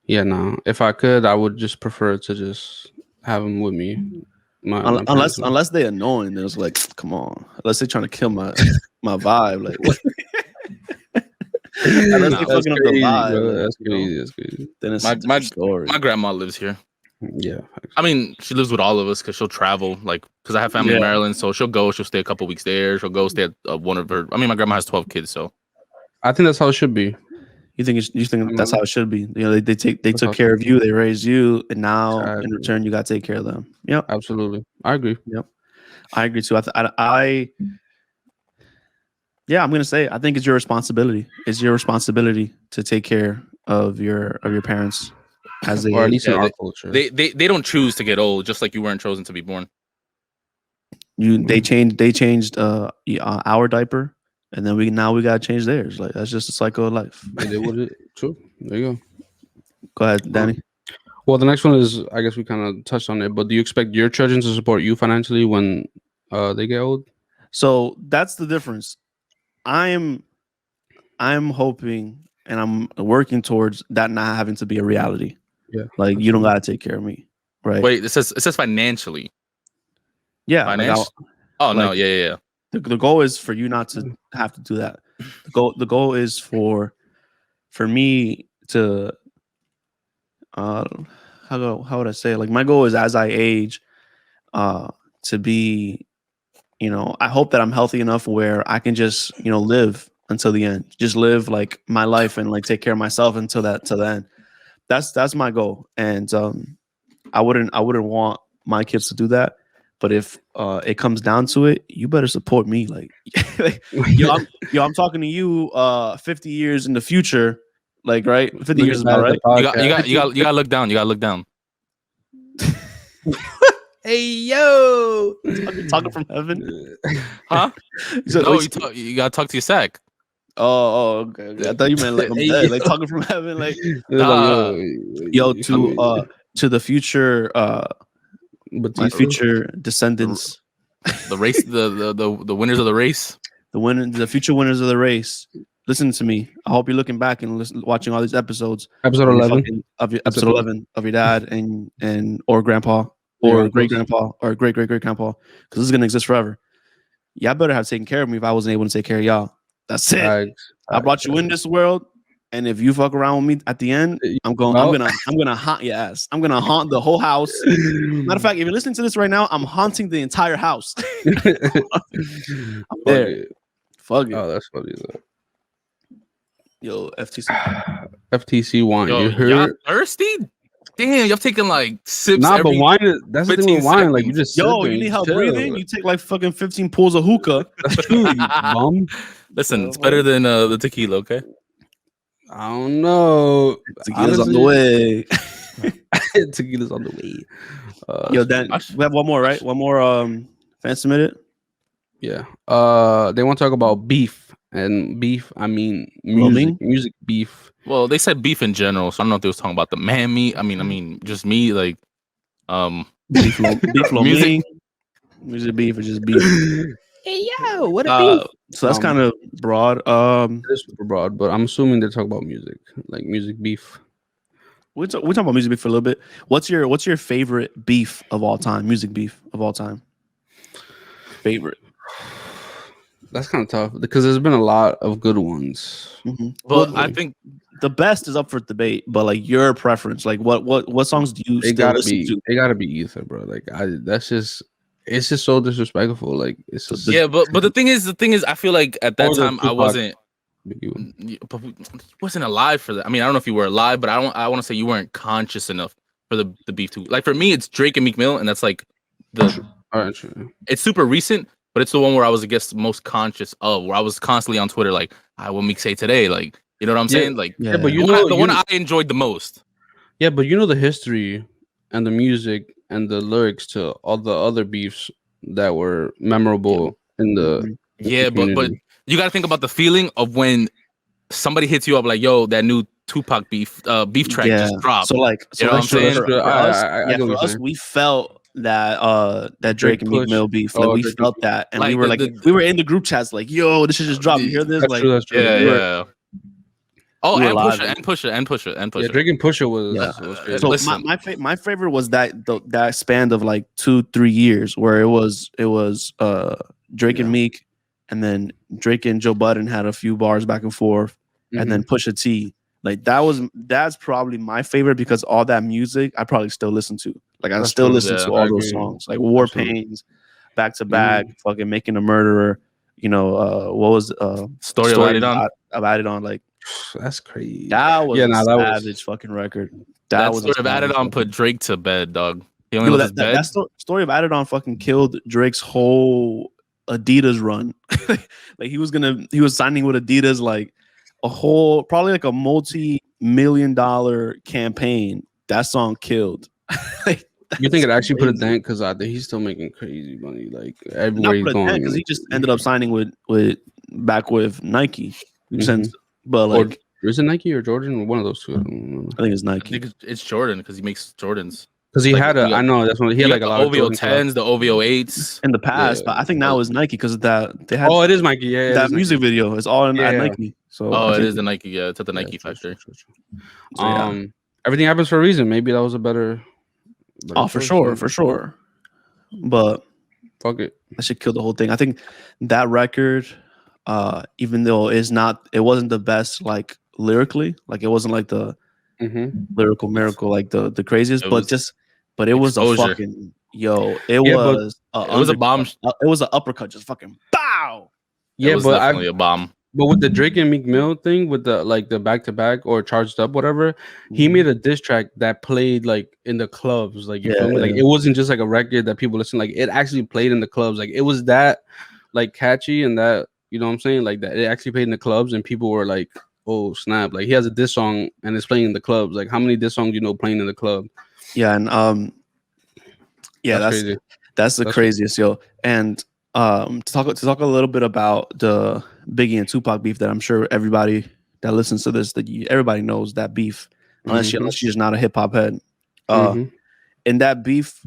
Yeah, no. If I could, I would just prefer to just have them with me. Unless they're annoying, then it's like, come on. Unless they're trying to kill my vibe, like what? Unless they fucking up the vibe, bro. like, That's crazy. That's crazy. Then it's a different story. My grandma lives here. Yeah, I mean, she lives with all of us because she'll travel. Like, because I have family in Maryland, so she'll stay a couple weeks there. She'll go stay at one of her. I mean, my grandma has 12 kids, so I think that's how it should be. You think that's how it should be? They took care of you, they raised you, and now in return you got to take care of them. Yep, absolutely, I agree. Yep, I agree too. I'm gonna say I think it's your responsibility. It's your responsibility to take care of your parents, as they, or at least in our culture. They don't choose to get old, just like you weren't chosen to be born. They changed our diaper. And then we gotta change theirs. Like that's just a cycle of life. True. There you go. Go ahead, Danny. Well, the next one is, I guess we kind of touched on it, but do you expect your children to support you financially when they get old? So that's the difference. I'm hoping and I'm working towards that not having to be a reality. Yeah. Like you don't gotta take care of me, right? Wait, it says financially. Yeah. Financial? No, yeah. The goal is for you not to have to do that. The goal is for me to how would I say it? Like my goal is as I age to be, I hope that I'm healthy enough where I can just, live until the end. Just live like my life and like take care of myself until the end. That's my goal. And I wouldn't want my kids to do that. But if it comes down to it, you better support me. Like, I'm talking to you 50 years in the future. Like, right? 50 years is about right. You got look down. You got to look down. Hey yo, talking from heaven. Huh? So, No, wait, you gotta talk to your sack. Okay. I thought you meant like I'm Hey, dead, yo. like talking from heaven, like Nah. yo to the future my Batista. future descendants, The race, the winners of the race. the future winners of the race. Listen to me. I hope you're looking back and watching all these episodes. Episode 11. Of your episode 11 of your dad and or grandpa or great grandpa or great grandpa, because this is gonna exist forever. Y'all better have taken care of me if I wasn't able to take care of y'all. That's it. I brought you in this world, and if you fuck around with me at the end, I'm gonna haunt your ass. I'm gonna haunt the whole house. Matter of fact, if you're listening to this right now, I'm haunting the entire house. I'm there. Fuck it. Oh, that's funny though. Yo, FTC. FTC wine. Yo, you heard? y'all thirsty? Damn, y'all taking like sips. Nah, but wine is that's the thing with wine. Like you just you need help breathing. You take like fucking 15 pulls of hookah. That's true, you bum. Listen, it's better than the tequila. Okay. I don't know. Tequila's on the way. Tequila's on the way. Yo, Dan, we have one more, right? One more fan submitted. Yeah. They want to talk about beef. And beef, I mean music beef. Well, they said beef in general, so I don't know if they was talking about the man meat. I mean, just me, like, beef music. Music beef or just beef. Hey yo, what a beef. So that's kind of broad. It is super broad, but I'm assuming they're talking about music, like music beef. We're talking about music beef for a little bit. What's your favorite beef of all time? Music beef of all time. Favorite. That's kind of tough because there's been a lot of good ones. Mm-hmm. But I think the best is up for debate. But like your preference, like what songs do you still listen to? It gotta be Ether, bro. Like it's just so disrespectful. Like it's just, but the thing is, I feel like at that time I wasn't alive for that. I mean, I don't know if you were alive, but I want to say you weren't conscious enough for the beef too. Like for me, it's Drake and Meek Mill, and that's like it's super recent. But it's the one where I was, I guess, most conscious of, where I was constantly on Twitter, like, what Meek say today? Like, you know what I'm saying? Like, but the one I enjoyed the most. Yeah, but you know the history and the music and the lyrics to all the other beefs that were memorable in the but you got to think about the feeling of when somebody hits you up like, yo, that new Tupac beef track just dropped. So like, you know what I'm saying? For us, we felt that Drake and Meek Mill beef. Like we felt that, and like we were we were in the group chats like, yo, this should just drop. You hear this? That's true. Yeah. Oh, and Pusha. Yeah, Drake and Pusha was. So my favorite was that span of like 2-3 years where it was Drake and Meek, and then Drake and Joe Budden had a few bars back and forth, and then Pusha T. Like that's probably my favorite because all that music I probably still listen to. Like I still listen to all those songs, like War Pains, Back to Back, fucking Making a Murderer. You know, what was Story of Added On? Like that's crazy. That was a savage fucking record. That was Story of Added On put Drake to bed, dog. He only left his bed. That Story of Added On fucking killed Drake's whole Adidas run. Like he was signing with Adidas like probably like a multi-million-dollar campaign. That song killed. You think it actually put a dent because he's still making crazy money like everywhere he's going? Because he just ended up signing with Nike. But like, is it Nike or Jordan? One of those two. I think it's Nike. I think it's Jordan because he makes Jordans. Because he had I know that's one. He had like a lot of OVO 10s, the OVO 8s in the past, but I think now it's Nike because that they had. Oh, it is Nike. Yeah, that music video is all at Nike. So it is the Nike. Yeah, it's at the Nike factory. Everything happens for a reason. Maybe that was a better. For sure. But fuck it, that should kill the whole thing. I think that record, even though it wasn't the best like lyrically, like it wasn't like the lyrical miracle like the craziest, but it was a fucking it was a bomb. It was an uppercut, just fucking bow. Yeah, it was definitely a bomb. But with the Drake and Meek Mill thing, with the back to back or charged up, whatever, he made a diss track that played like in the clubs. Like you feel me? Like it wasn't just like a record that people listen. Like it actually played in the clubs. Like it was that like catchy and that, you know what I'm saying? Like that it actually played in the clubs and people were like, oh snap! Like he has a diss song and it's playing in the clubs. Like how many diss songs playing in the club? Yeah, and Yeah, that's the craziest, yo. And to talk a little bit about the Biggie and Tupac beef that I'm sure everybody that listens to this, everybody knows that beef, unless you're just not a hip hop head. In that beef,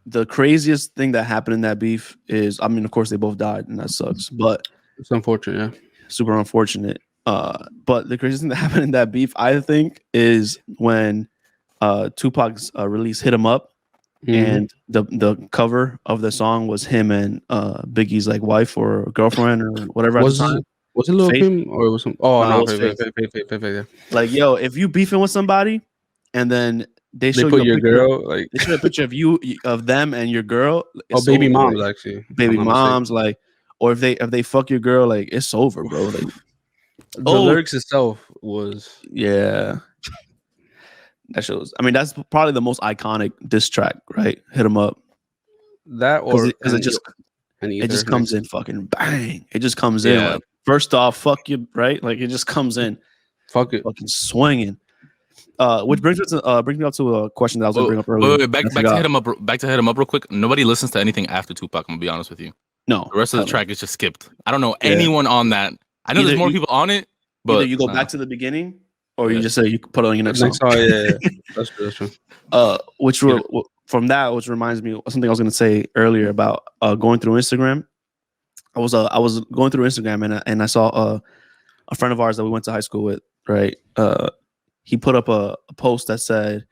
the craziest thing that happened in that beef is, I mean, of course, they both died, and that sucks. But it's unfortunate, yeah, super unfortunate. But the craziest thing that happened in that beef, I think, is when Tupac's release "Hit 'Em Up," and the cover of the song was him and Biggie's like wife or girlfriend or whatever at the time. Was it Lil Kim or was some? Oh no, Faith. Yeah. Like, yo, if you beefing with somebody, and then they put your girl, like they show a picture of them and your girl. Baby moms, actually, baby moms, like, or if they fuck your girl, like, it's over, bro. Like, the lyrics itself was that shows. I mean, that's probably the most iconic diss track, right? Hit 'Em Up. That or because it just comes in fucking bang. It just comes in like, first off, fuck you, right? Like, it just comes in, fucking swinging. Which brings me up to a question that I was gonna bring up earlier. Wait, back to Hit 'Em Up. Back to Hit 'Em Up real quick. Nobody listens to anything after Tupac. I'm gonna be honest with you. No, the rest of the track is just skipped. I don't know anyone on that. I know there's more people on it, but either you go back to the beginning, or you just say you put it on your next song. Yeah. That's true. Which reminds me of something I was gonna say earlier about going through Instagram. I was going through Instagram and I saw a friend of ours that we went to high school with, right? He put up a post that said,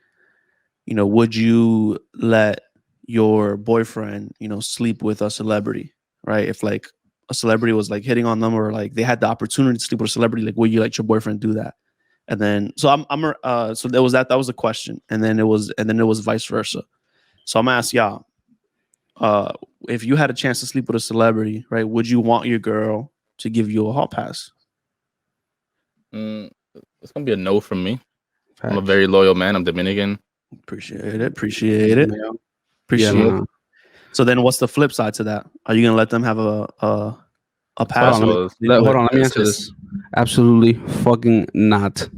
you know, would you let your boyfriend, you know, sleep with a celebrity, right? If like a celebrity was like hitting on them, or like they had the opportunity to sleep with a celebrity, like, would you let your boyfriend do that? And then so so there was that was a question, and then it was vice versa. So I'm gonna ask y'all, if you had a chance to sleep with a celebrity, right, would you want your girl to give you a hall pass? It's gonna be a no from me. I'm a very loyal man. I'm Dominican. Appreciate it. Yeah. So then, what's the flip side to that? Are you gonna let them have a pass? Hold on, let me answer this. Absolutely fucking not.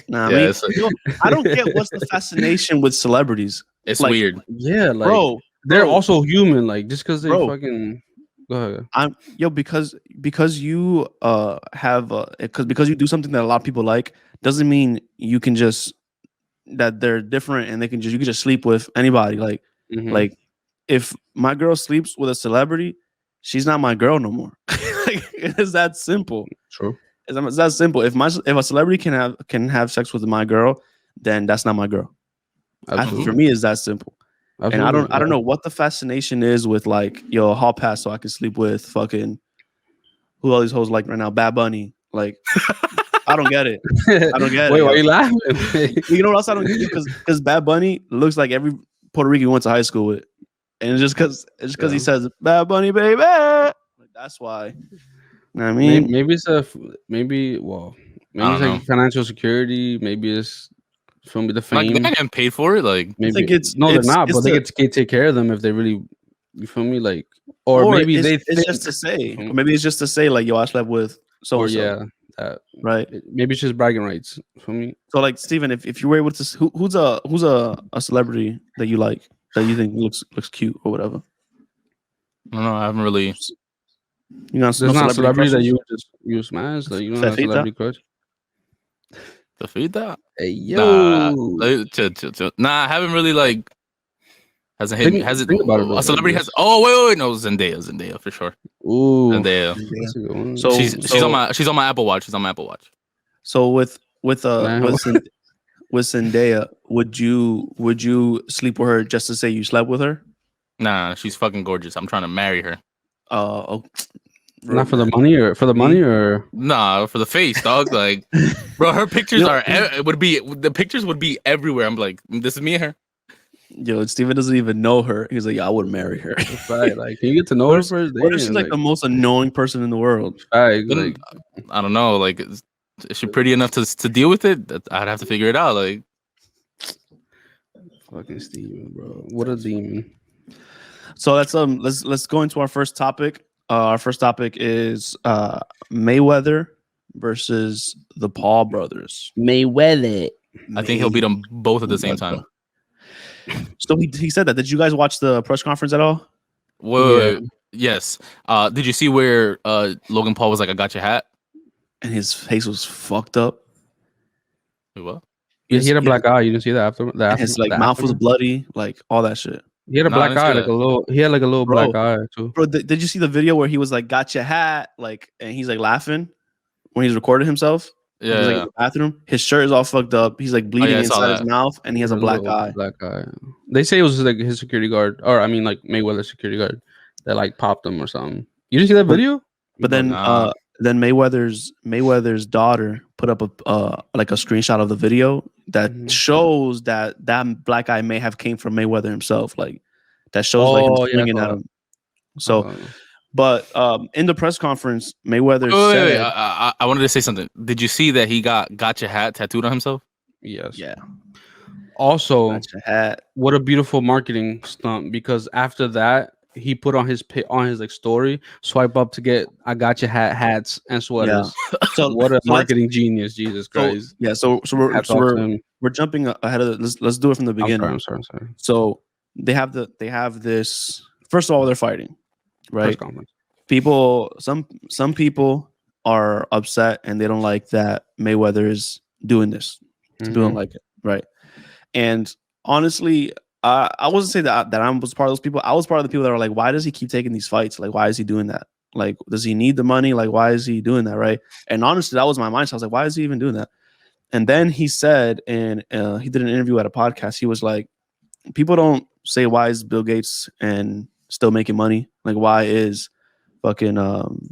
Nah, I don't get what's the fascination with celebrities. It's like, weird. Yeah, like, bro, they're also human. Like, just because they fucking go ahead. Because you because you do something that a lot of people like doesn't mean you can just that they're different and you can just sleep with anybody. Like, like if my girl sleeps with a celebrity, she's not my girl no more. Like, it's that simple. True. It's that simple. If a celebrity can have sex with my girl, then that's not my girl. For me, it's that simple. Absolutely. And I don't know what the fascination is with, like, yo, hall pass so I can sleep with fucking who all these hoes like right now, Bad Bunny. Like, I don't get it. Wait, why are you laughing? You know what else I don't get? Because Bad Bunny looks like every Puerto Rican went to high school with, and it's just because he says Bad Bunny, baby. Like, that's why. You know what I mean, maybe it's like financial security. Maybe it's from the fame. Like, they're not getting paid for it. Like, maybe they're not, but they get to take care of them if they really. You feel me? Like, or maybe it's just to say, or maybe it's just to say, like, yo, I slept with so. Yeah, right. Maybe it's just bragging rights for me. So, like, Steven, if you were able to, who's a celebrity that you like, that you think looks cute or whatever? I don't know. I haven't really. You know, there's not a celebrity that you smash. Like, you don't have a celebrity crush. Fafita? Hey, yo. Nah, I haven't really, like. Hasn't hit me. Has it? A celebrity has. Oh, wait. No, Zendaya for sure. Ooh, Zendaya. So she's on my Apple Watch. She's on my Apple Watch. So with Zendaya, would you sleep with her just to say you slept with her? Nah, she's fucking gorgeous. I'm trying to marry her. Not for the money or nah, for the face, dog. Like, bro, her pictures the pictures would be everywhere. I'm like, this is me and her. Yo, Steven doesn't even know her. He's like, yeah, I would marry her. Right, like, can you get to know her first? What if she's like the most annoying person in the world? Right, like, I don't know. Like, is she pretty enough to deal with it? I'd have to figure it out. Like, fucking Steven, bro, what a demon. So let's go into our first topic. Our first topic is Mayweather versus the Paul brothers. Mayweather. I think he'll beat them both at the same time. So he said that. Did you guys watch the press conference at all? Wait. Yes. Did you see where Logan Paul was like, "I got your hat"? And his face was fucked up. Wait, what? Yeah, he had a black eye. You didn't see that after that. His like mouth was bloody, like all that shit. He had a black eye, like a little. He had like a little black eye too. Bro, did you see the video where he was like, "Got your hat," like, and he's like laughing when he's recording himself? Yeah. He's like in the bathroom. His shirt is all fucked up. He's like bleeding inside his mouth, and he has a black eye. Black eye. They say it was like his security guard, or I mean, like Mayweather's security guard that like popped him or something. You didn't see that video? But then Mayweather's daughter put up a like a screenshot of the video that shows that black eye may have came from Mayweather himself. Like that shows like him swinging at him. So, but in the press conference, Mayweather said, I wanted to say something. Did you see that he got your hat tattooed on himself? Yes. Yeah. Also, hat. What a beautiful marketing stunt, because after that he put on his like story, swipe up to get "I got your hats and sweaters." Yeah. So what a marketing genius, Jesus Christ! So we're jumping ahead of it. Let's do it from the beginning. I'm sorry. So they have this. First of all, they're fighting, right? Some people are upset and they don't like that Mayweather is doing this. They don't like it, right? And honestly, I wasn't say that I was part of those people. I was part of the people that were like, why does he keep taking these fights? Like, why is he doing that? Like, does he need the money? Like, why is he doing that? Right. And honestly, that was my mindset. I was like, why is he even doing that? And then he said, and he did an interview at a podcast. He was like, people don't say, why is Bill Gates and still making money? Like, why is fucking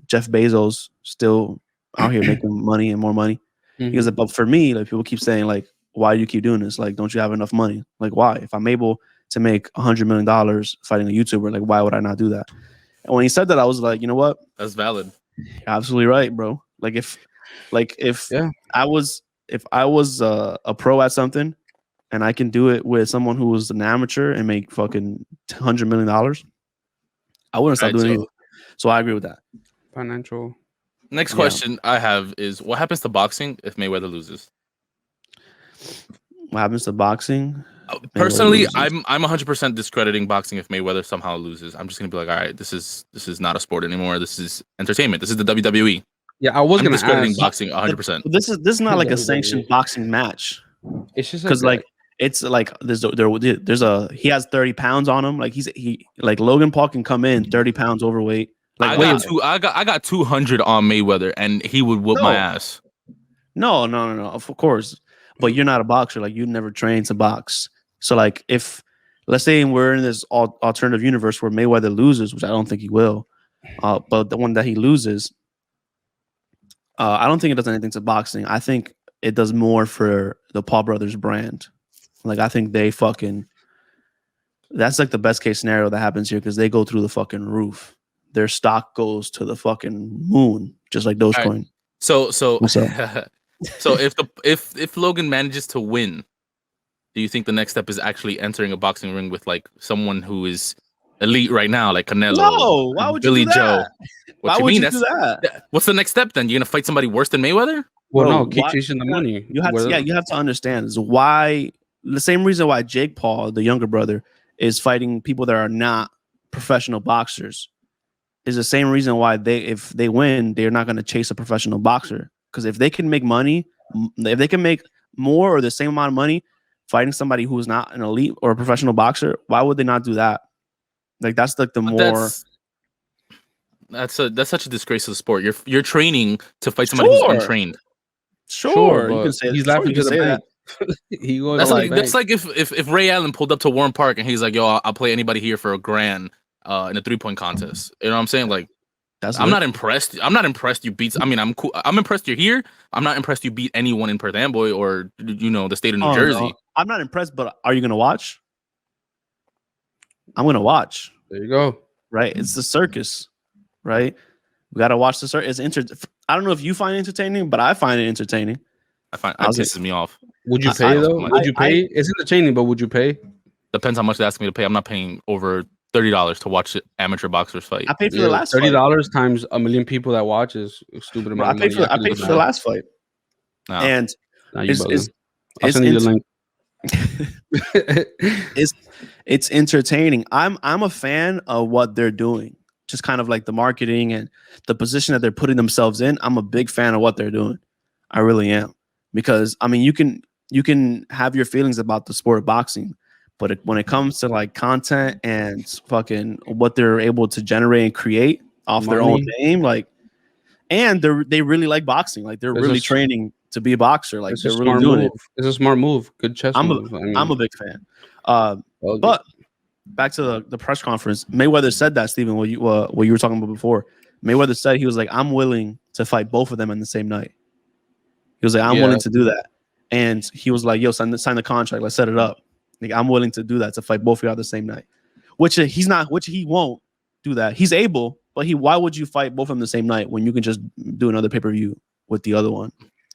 Jeff Bezos still out here making money and more money? He goes, but for me, like, people keep saying, like, why do you keep doing this? Like, don't you have enough money? Like, why? If I'm able to make $100 million fighting a YouTuber, like, why would I not do that? And when he said that, I was like, you know what? That's valid. You're absolutely right, bro. Like, if I was a pro at something and I can do it with someone who was an amateur and make fucking $100 million, I wouldn't stop doing it. So I agree with that. Financial. Next question I have is, what happens to boxing if Mayweather loses? What happens to boxing? Personally, I'm 100% discrediting boxing if Mayweather somehow loses. I'm just gonna be like, all right, this is not a sport anymore. This is entertainment. This is the WWE. Yeah, I was gonna discrediting boxing 100%. This is not like a sanctioned boxing match. It's just because like it's like there's he has 30 pounds on him. Like he like Logan Paul can come in 30 pounds overweight. Like I got 200 on Mayweather and he would whoop my ass. No, of course. But you're not a boxer. Like, you never trained to box. So, like, if let's say we're in this alternative universe where Mayweather loses, which I don't think he will, but the one that he loses, I don't think it does anything to boxing. I think it does more for the Paul brothers brand. Like, I think that's like the best case scenario that happens here because they go through the fucking roof. Their stock goes to the fucking moon, just like Dogecoin. Right. So if Logan manages to win, do you think the next step is actually entering a boxing ring with like someone who is elite right now, like Canelo? No, why would Billy you do Joe? that? Why would you do that? What's the next step then? You're gonna fight somebody worse than Mayweather? Well, no, keep chasing the money. You have to understand is why the same reason why Jake Paul, the younger brother, is fighting people that are not professional boxers is the same reason why if they win, they're not going to chase a professional boxer. Because if they can make money, if they can make more or the same amount of money fighting somebody who's not an elite or a professional boxer, why would they not do that? Like that's like the more. That's such a disgrace to the sport. You're training to fight somebody who's untrained. Sure, you can say he's laughing to the bank. He goes that's like if Ray Allen pulled up to Warren Park and he's like, "Yo, I'll play anybody here for $1,000 in a 3-point contest." You know what I'm saying? Like, I'm not impressed. I'm not impressed you beat. I mean, I'm cool. I'm impressed you're here. I'm not impressed you beat anyone in Perth Amboy or the state of New Jersey. No. I'm not impressed, but are you gonna watch? I'm gonna watch. There you go. Right, it's the circus. Right, we gotta watch the circus. I don't know if you find it entertaining, but I find it entertaining. It pisses me off. Would you pay though? Would you pay? It's entertaining, but would you pay? Depends how much they ask me to pay. I'm not paying over $30 to watch amateur boxers fight. I paid for the last $30 times 1 million people that watch is a stupid amount. I paid for the last fight, and I'll send you the link. It's entertaining. I'm a fan of what they're doing. Just kind of like the marketing and the position that they're putting themselves in. I'm a big fan of what they're doing. I really am. Because I mean, you can have your feelings about the sport of boxing, but when it comes to like content and fucking what they're able to generate and create off their own name, like, and they really like boxing. Like they're really training to be a boxer. Like they're really doing it. It's a smart move. Good chess move. I'm a big fan. But back to the press conference, Mayweather said that, Steven, what you were talking about before. Mayweather said he was like, I'm willing to fight both of them in the same night. He was like, I'm willing to do that. And he was like, yo, sign the contract. Let's set it up. Like, I'm willing to do that, to fight both of you on the same night. Which he won't do that. He's able, but why would you fight both of them the same night when you can just do another pay-per-view with the other one?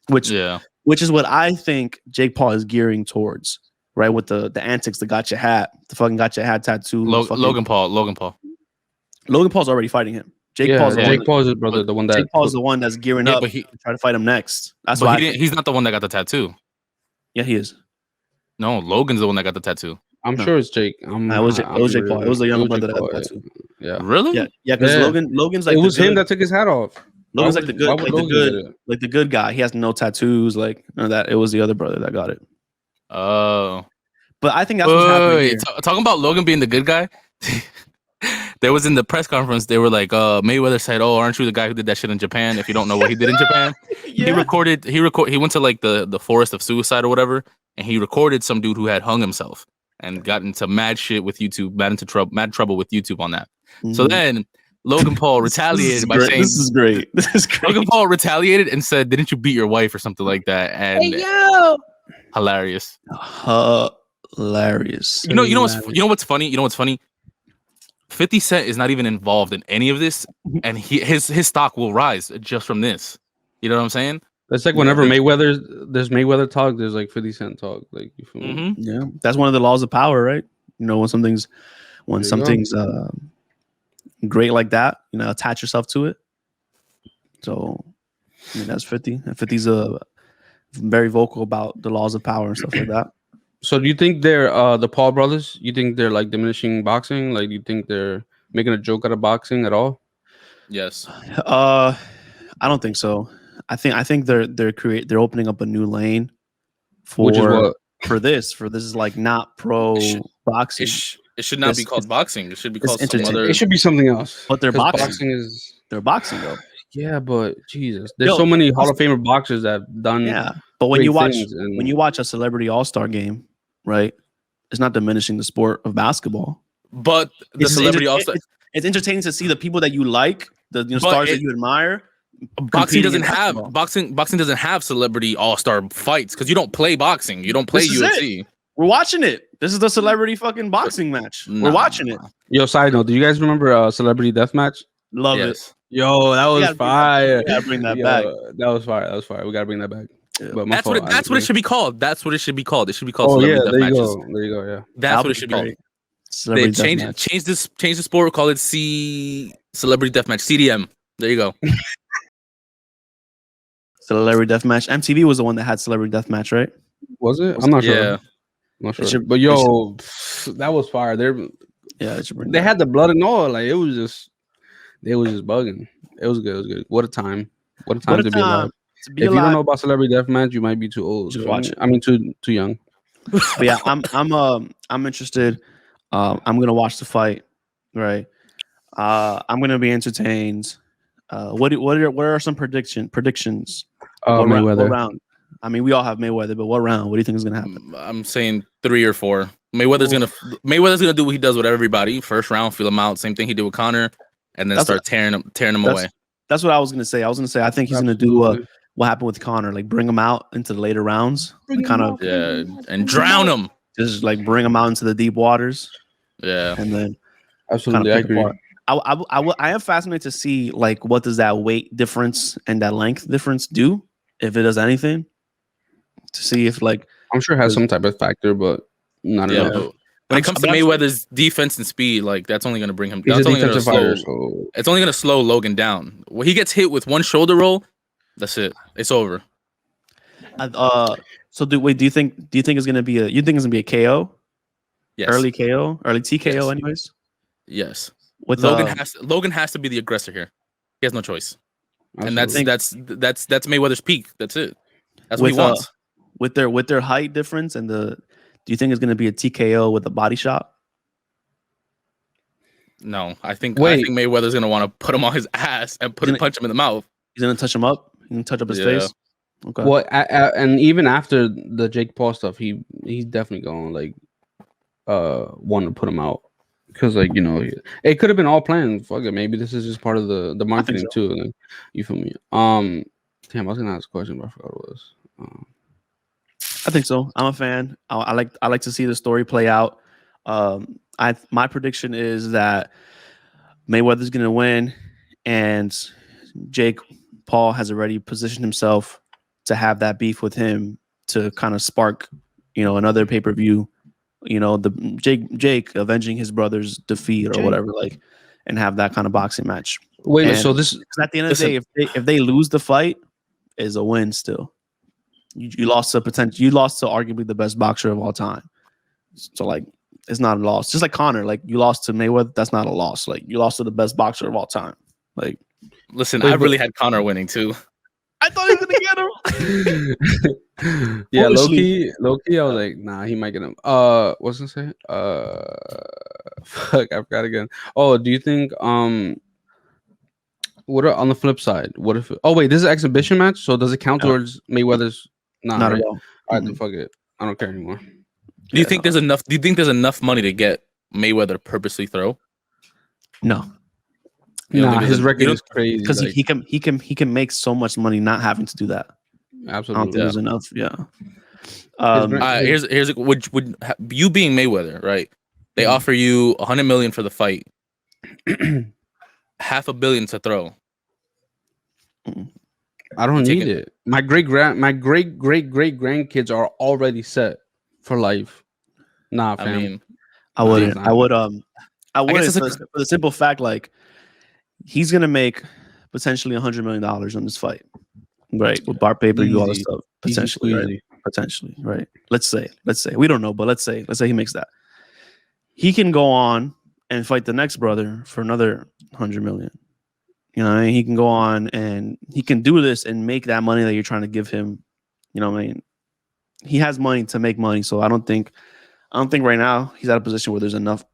Which is what I think Jake Paul is gearing towards, right? With the antics, the gotcha hat, the fucking gotcha hat tattoo. Logan Paul. Logan Paul's already fighting him. Jake Paul's his brother, the one that Jake Paul's the one that's gearing up to try to fight him next. That's why he's not the one that got the tattoo. Yeah, he is. No, Logan's the one that got the tattoo. I'm sure it's Jake. It was Jake Paul. It was the younger brother that got the tattoo. Yeah. Really? Yeah. Because Logan's like it was him that took his hat off. Logan's like the good guy. He has no tattoos, like none of that. It was the other brother that got it. Oh. But I think that's what's happening here. Talking about Logan being the good guy. There was in the press conference, they were like, Mayweather said, "Oh, aren't you the guy who did that shit in Japan? If you don't know what he did in Japan." He went to like the forest of suicide or whatever, and he recorded some dude who had hung himself and got into mad shit with YouTube, mad trouble with YouTube on that. Mm-hmm. So then Logan Paul retaliated by saying, This is great. Logan Paul retaliated and said, "Didn't you beat your wife or something like that?" And hilarious. Hilarious. You know what's funny? 50 Cent is not even involved in any of this, and his stock will rise just from this. You know what I'm saying? That's like whenever there's Mayweather talk, there's like 50 Cent talk. Like, you feel me? Yeah, that's one of the laws of power, right? You know, when something's great like that, you know, attach yourself to it. So, I mean, that's 50. And 50's very vocal about the laws of power and stuff like that. So do you think they're the Paul brothers? You think they're like diminishing boxing? Like, do you think they're making a joke out of boxing at all? Yes. I don't think so. I think they're opening up a new lane for this is like not pro boxing. It should not be called boxing. It should be called some other. It should be something else. But they're boxing. They're boxing though. Yeah, but Jesus, there's so many Hall of Famer boxers that have done. Yeah, but when you watch a celebrity all-star game, right? It's not diminishing the sport of basketball. But the celebrity all-star, it's entertaining to see the people that you like, the stars that you admire. Boxing doesn't have celebrity all-star fights because you don't play boxing. You don't play UFC. We're watching it. This is the celebrity fucking boxing match. We're watching it. Yo, side note, do you guys remember Celebrity Deathmatch? Love it. Yo, that was fire. We gotta bring that back. That was fire. We gotta bring that back. Yeah. But that's what it should be called. It should be called Celebrity Deathmatches. There you go. Yeah. That's what it should be called. They change the sport, call it Celebrity Deathmatch, CDM. There you go. Celebrity Deathmatch. MTV was the one that had Celebrity Deathmatch, right? Was it? I'm not sure. Yeah. I'm not sure. But yo, that was fire. They had the blood and all. Like, it was just bugging. It was good. What a time to be alive. If you don't know about Celebrity Deathmatch, you might be too old. Just watch it. I mean, too young. But yeah, I'm interested. I'm gonna watch the fight. Right. I'm gonna be entertained. What are some predictions? Mayweather. What round? I mean, we all have Mayweather, but what round? What do you think is gonna happen? I'm saying 3 or 4. Mayweather's gonna do what he does with everybody. First round, feel him out. Same thing he did with Conor, and then start tearing him away. That's what I was gonna say. I think he's gonna do what happened with Conor, like bring him out into the later rounds, and drown him. Just like bring him out into the deep waters. Yeah, and then absolutely, I agree. I am fascinated to see like what does that weight difference and that length difference do, if it does anything. To see if like I'm sure it has some type of factor, but not enough. When it comes to Mayweather's defense and speed, like that's only going to bring him. It's only going to slow Logan down. When he gets hit with one shoulder roll, that's it. It's over. So do you think it's gonna be a KO? Yes. Early KO, early TKO, Yes. anyways. Yes. With Logan has to be the aggressor here. He has no choice. Absolutely. And that's Mayweather's peak. That's it. That's what he wants. With their height difference and do you think it's gonna be a TKO with a body shot? No, I think Mayweather's gonna want to put him on his ass and punch him in the mouth. He's gonna touch him up. He's gonna touch up his face. Okay. Well, and even after the Jake Paul stuff, he's definitely going like want to put him out because like it could have been all planned. Fuck it, maybe this is just part of the marketing too. Like, you feel me? Damn, I was gonna ask a question, but I forgot what it was. I think so. I'm a fan. I like to see the story play out. My prediction is that Mayweather's gonna win, and Jake Paul has already positioned himself to have that beef with him to kind of spark, another pay-per-view, the Jake avenging his brother's defeat or whatever, like, and have that kind of boxing match. Wait, so this at the end of the day, if they lose the fight, is a win still. You lost to arguably the best boxer of all time. So like, it's not a loss. Just like Conor, like you lost to Mayweather, that's not a loss. Like you lost to the best boxer of all time. Like, listen, I really had Conor winning too. I thought he was gonna get him. Yeah, low key, I was like, nah, he might get him. What's it say? Fuck, I forgot again. Oh, do you think what on the flip side? What if? Oh wait, this is an exhibition match, so does it count towards Mayweather's? Nah, not right? at all. All right, then fuck it. I don't care anymore. Do you think there's enough? Do you think there's enough money to get Mayweather purposely throw? No. Nah, his record is crazy because he can make so much money not having to do that. Absolutely, I don't think there's enough. Yeah. Here's would you being Mayweather, right? They offer you $100 million for the fight, $500 million to throw. I don't need it. My great grandkids are already set for life. Nah, fam. I mean, I wouldn't. I would. I wouldn't for the simple fact, like, he's gonna make potentially $100 million on this fight, right? With bar pay-per-view, all this stuff, potentially, right? Potentially, right? Let's say we don't know, but let's say he makes that. He can go on and fight the next brother for another $100 million. You know what I mean? He can go on and he can do this and make that money that you're trying to give him. You know what I mean? He has money to make money, so I don't think right now he's at a position where there's enough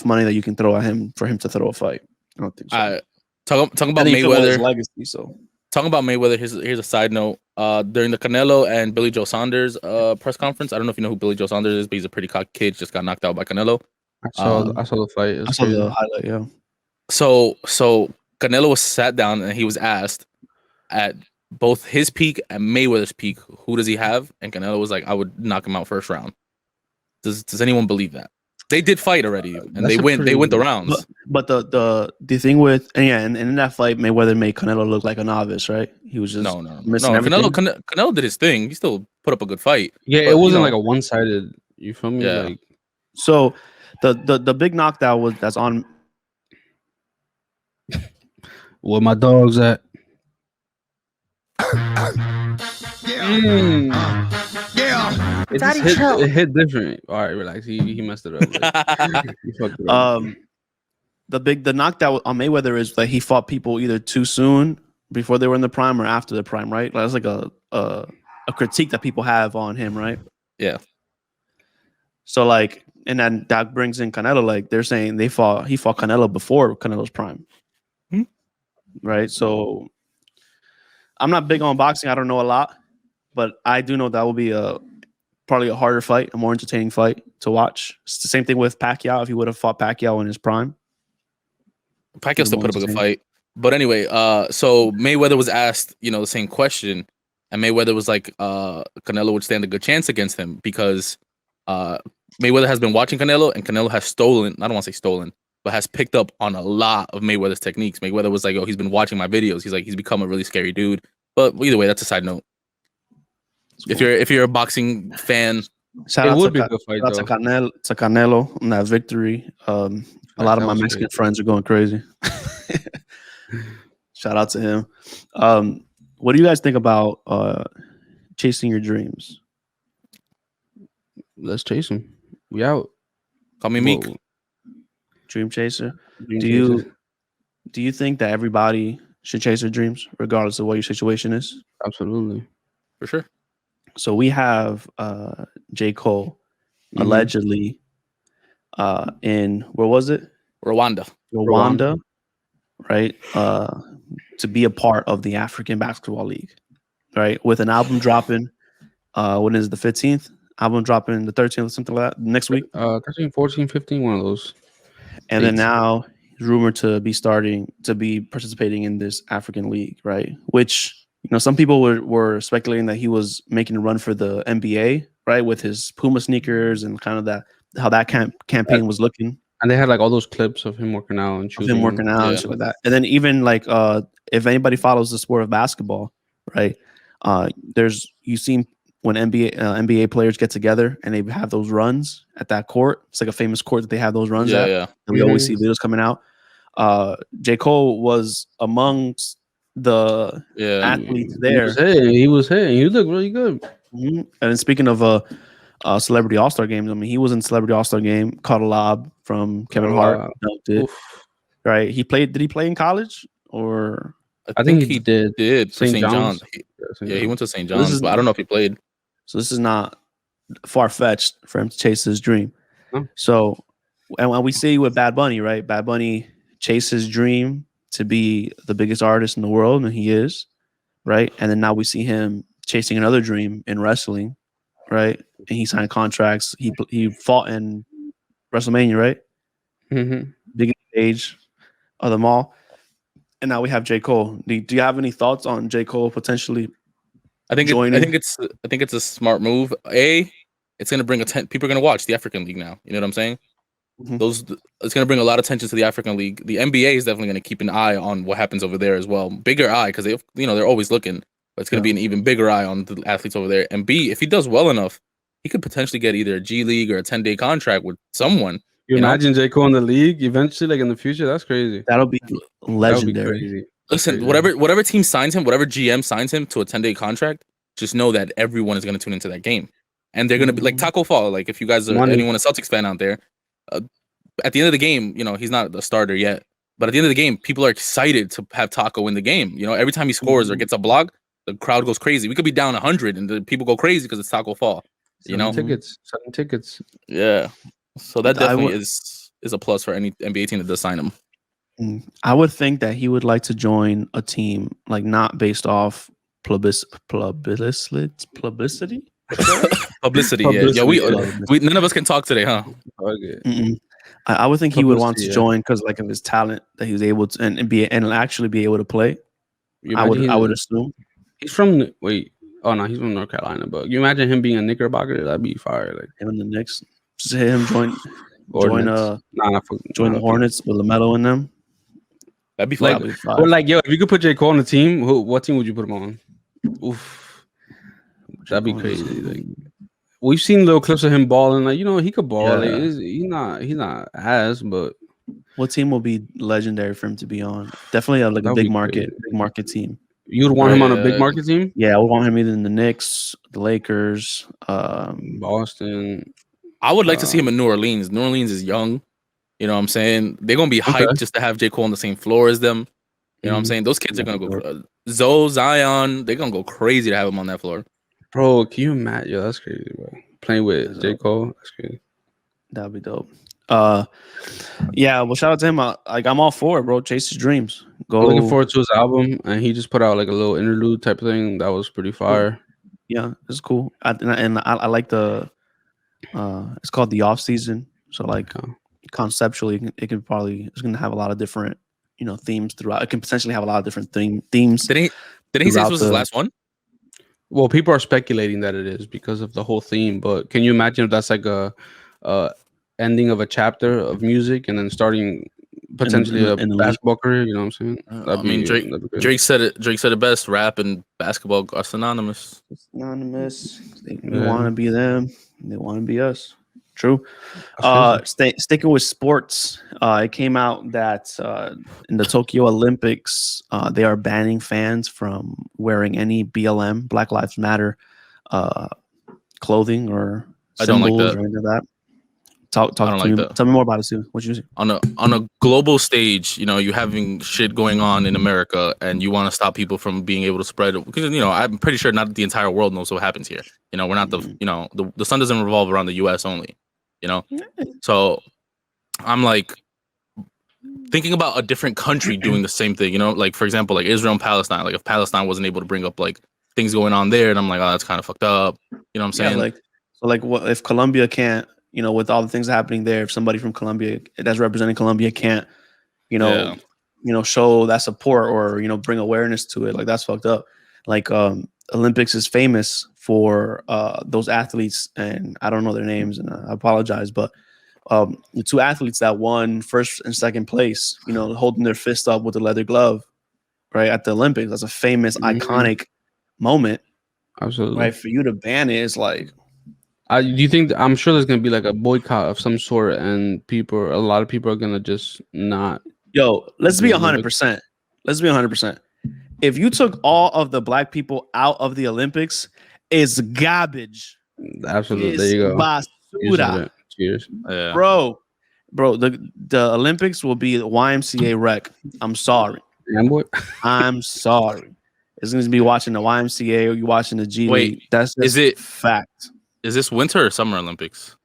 money that you can throw at him for him to throw a fight. I don't think so. Talking about Mayweather's legacy. So talking about Mayweather, here's a side note. During the Canelo and Billy Joe Saunders press conference, I don't know if you know who Billy Joe Saunders is, but he's a pretty cocky kid. Just got knocked out by Canelo. I saw the fight. I saw the highlight. Yeah. So Canelo was sat down and he was asked at both his peak and Mayweather's peak, who does he have? And Canelo was like, I would knock him out first round. Does anyone believe that? They did fight already, and they went the rounds. But the thing with and in that fight, Mayweather made Canelo look like a novice, right? He was just missing everything. Canelo did his thing. He still put up a good fight. Yeah, it wasn't like a one-sided. You feel me? Yeah. Like, so the big knockdown that's on. Where my dogs at? It hit different. All right, relax. He messed it up. He fucked it up. The knockdown on Mayweather is that he fought people either too soon before they were in the prime or after the prime, right? That's like a critique that people have on him, right? Yeah. So like, and then that brings in Canelo. Like they're saying he fought Canelo before Canelo's prime, right? So I'm not big on boxing. I don't know a lot, but I do know that will be probably a harder fight, a more entertaining fight to watch. It's the same thing with Pacquiao. If he would have fought Pacquiao in his prime, Pacquiao still put up a good fight. But anyway, so Mayweather was asked, the same question, and Mayweather was like, Canelo would stand a good chance against him because Mayweather has been watching Canelo, and Canelo has stolen. I don't want to say stolen, but has picked up on a lot of Mayweather's techniques. Mayweather was like, "Oh, he's been watching my videos. He's like, he's become a really scary dude." But either way, that's a side note. If you're a boxing fan, shout out to Canelo on that victory. A lot of my Mexican friends are going crazy. Shout out to him. What do you guys think about chasing your dreams? Let's chase him. We out. Call me Meek. Whoa. Dream chaser. Dream Do chaser. you think that everybody should chase their dreams, regardless of what your situation is? Absolutely. For sure. So we have J. Cole Mhm. allegedly in where was it? Rwanda. Rwanda, right? To be a part of the African Basketball League, right? With an album dropping, when is it, the 15th? Album dropping the 13th or something like that next week. 13, 14, 15, one of those. And then dates. now he's rumored to be participating in this African League, right? Which, some people were speculating that he was making a run for the NBA, right? With his Puma sneakers and kind of how that campaign was looking. And they had like all those clips of him working out and Of shooting. him working out and shit like that. And then even like if anybody follows the sport of basketball, right? You've seen when NBA players get together and they have those runs at that court. It's like a famous court that they have those runs at. Yeah. And we always see videos coming out. J. Cole was amongst the athletes there. He was hitting. He looked really good. Mm-hmm. And then speaking of Celebrity All-Star games, I mean, he was in Celebrity All-Star game, caught a lob from Kevin Hart, dunked it. Right? Did he play in college or? I think he did. For St. John's. He went to St. John's, but I don't know if he played. So this is not far-fetched for him to chase his dream. No. So, and when we see with Bad Bunny, right? Bad Bunny chased his dream to be the biggest artist in the world, and he is, right? And then now we see him chasing another dream in wrestling, right? And he signed contracts. He fought in WrestleMania, right? Mm-hmm. Biggest stage of them all. And now we have J. Cole. Do you have any thoughts on J. Cole potentially? I think it's a smart move. It's gonna bring people are gonna watch the African League now. You know what I'm saying? Mm-hmm. It's gonna bring a lot of attention to the African League. The NBA is definitely gonna keep an eye on what happens over there as well. Bigger eye because they're always looking. But it's gonna be an even bigger eye on the athletes over there. And B, if he does well enough, he could potentially get either a G League or a 10-day contract with someone. You imagine J. Cole in the league eventually, like in the future? That's crazy. That'll be legendary. Crazy. Listen, whatever team signs him, whatever GM signs him to a 10-day contract, just know that everyone is going to tune into that game. And they're going to be like Taco Fall. Like if you guys are anyone a Celtics fan out there, at the end of the game, he's not the starter yet. But at the end of the game, people are excited to have Taco in the game. Every time he scores or gets a block, the crowd goes crazy. We could be down 100 and the people go crazy because it's Taco Fall. Selling tickets. Yeah. So that definitely is a plus for any NBA team that does sign him. I would think that he would like to join a team like not based off publicity. Publicity. Yeah. We none of us can talk today, huh? Okay. I would think he would want to join because like of his talent that he was able to and actually be able to play. I would assume he's from he's from North Carolina, but you imagine him being a Knickerbocker, that'd be fire. Like him in the Knicks, just him join the Hornets with LaMelo in them. That'd be fun. If you could put J. Cole on the team, what team would you put him on? Oof, that'd be crazy. Like we've seen little clips of him balling. Like he could ball. Yeah. Like, he's not ass, but what team will be legendary for him to be on? Definitely a big market team. You would want him on a big market team? Yeah, I would want him either in the Knicks, the Lakers, Boston. I would like to see him in New Orleans. New Orleans is young. You know what I'm saying? They're going to be hyped just to have J. Cole on the same floor as them. You know what I'm saying? Those kids are going to go Zion, they're going to go crazy to have him on that floor. Bro, can you imagine? Yo, that's crazy, bro. Playing with J. Cole, that's crazy. That'd be dope. Yeah, well, shout out to him. I'm all for it, bro. Chase his dreams. I'm looking forward to his album, and he just put out like a little interlude type of thing that was pretty fire. Yeah, it's cool. I like the it's called the off season. So like conceptually, it's gonna have a lot of different themes throughout. It can potentially have a lot of different themes. Did he say this was his last one? Well, people are speculating that it is because of the whole theme. But can you imagine if that's like a ending of a chapter of music and then starting potentially a basketball career? You know what I'm saying? Drake said it best. Rap and basketball are synonymous. It's synonymous. They want to be them. They want to be us. True. Sticking with sports, it came out that in the Tokyo Olympics, they are banning fans from wearing any BLM, Black Lives Matter, clothing or I don't like symbols that. or anything like that? Talk I don't to like me. that. Tell me more about it, Sue. What you see? On a global stage, you having shit going on in America, and you want to stop people from being able to spread it, because I'm pretty sure not the entire world knows what happens here. We're not the sun doesn't revolve around the U.S. only. So I'm like thinking about a different country doing the same thing. Like for example, like Israel and Palestine. Like if Palestine wasn't able to bring up like things going on there, and I'm like, oh, that's kind of fucked up. You know what I'm saying? Like what if Colombia can't? With all the things happening there, if somebody from Colombia that's representing Colombia can't, show that support or bring awareness to it, like that's fucked up. Like Olympics is famous for those athletes, and I don't know their names, and I apologize, but the two athletes that won first and second place, holding their fist up with a leather glove, right at the Olympics. That's a famous, iconic moment. Absolutely. Right, for you to ban it is like. Do you think I'm sure there's gonna be like a boycott of some sort, and a lot of people are gonna just not. Yo, let's be 100%. Let's be 100%. If you took all of the black people out of the Olympics, it's garbage. Absolutely, there you go. Basura. Cheers. Yeah. Bro, the Olympics will be the YMCA wreck. I'm sorry. I'm sorry. It's going to be watching the YMCA or you watching the G League. That's just fact. Is this winter or summer Olympics?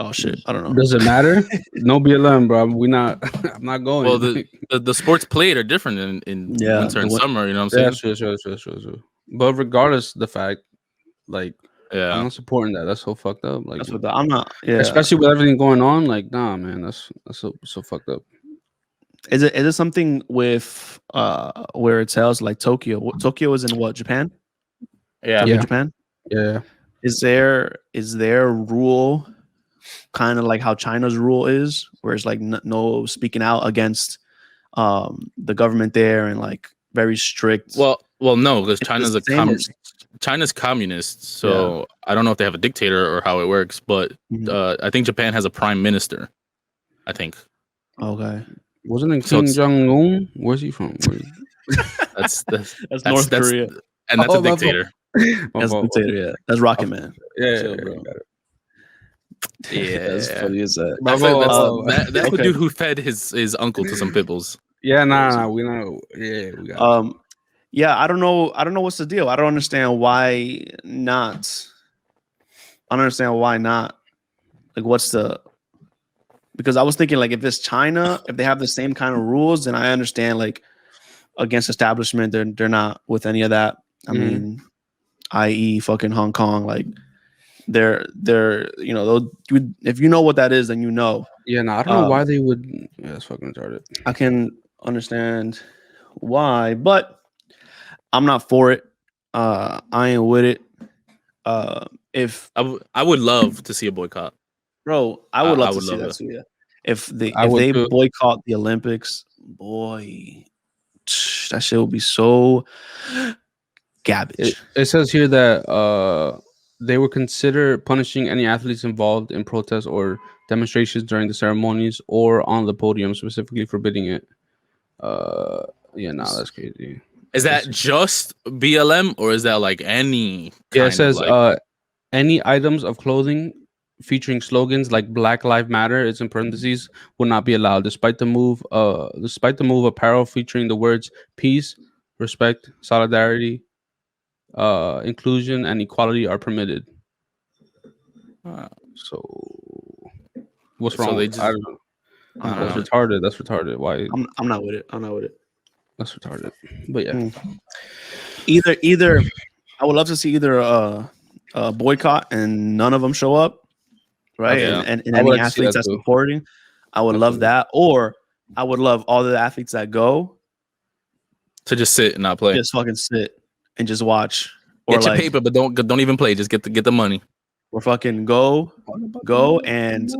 Oh shit, I don't know. Does it matter? No BLM, bro. I'm not going. Well, the sports played are different in winter and summer. You know what I'm saying? Sure. But regardless, the fact, like, I'm not supporting that. That's so fucked up. Like, I'm not. Yeah. Especially with everything going on. Like, nah, man. That's so fucked up. Is it something with where it tells like Tokyo? Tokyo is in what, Japan? Yeah. Japan. Yeah. Is there a rule, kind of like how China's rule is, where it's like no speaking out against the government there and like very strict? Well, no, because China's communist, so I don't know if they have a dictator or how it works, but I think Japan has a prime minister. I think. Okay. Wasn't it Kim Jong-un? Where's he from? That's North Korea, and that's a dictator. That's a dictator. Yeah, that's Rocket Man. Yeah, that's funny as that. That's the dude who fed his uncle to some pimples. Yeah, nah, we know. Yeah, we got. Yeah, I don't know what's the deal. I don't understand why not. I don't understand why not. Like, because I was thinking like if it's China, if they have the same kind of rules, then I understand like against establishment, they're not with any of that. I mean, i.e. fucking Hong Kong, like they're if you know what that is, then you know. Yeah, no, I don't know why they would. Yeah, it's fucking retarded. I can understand why, but I'm not for it. I ain't with it. If I would love to see a boycott, bro, I would love to see that too. Yeah, if they boycott the Olympics, boy, that shit would be so garbage. It says here that they would consider punishing any athletes involved in protests or demonstrations during the ceremonies or on the podium, specifically forbidding it. That's crazy. Is that just BLM or is that like any? Yeah, it says any items of clothing featuring slogans like Black Lives Matter, it's in parentheses, will not be allowed. Despite the move, apparel featuring the words peace, respect, solidarity, inclusion, and equality are permitted. So what's wrong? I don't know. That's retarded. Why? I'm not with it. That's retarded. But yeah. Either I would love to see either a boycott and none of them show up. Right. Okay, and any athletes that's supporting. I would love that. Or I would love all the athletes that go to just sit and not play. Just fucking sit and just watch. Or get your paper, but don't even play. Just get the money. Or fucking go and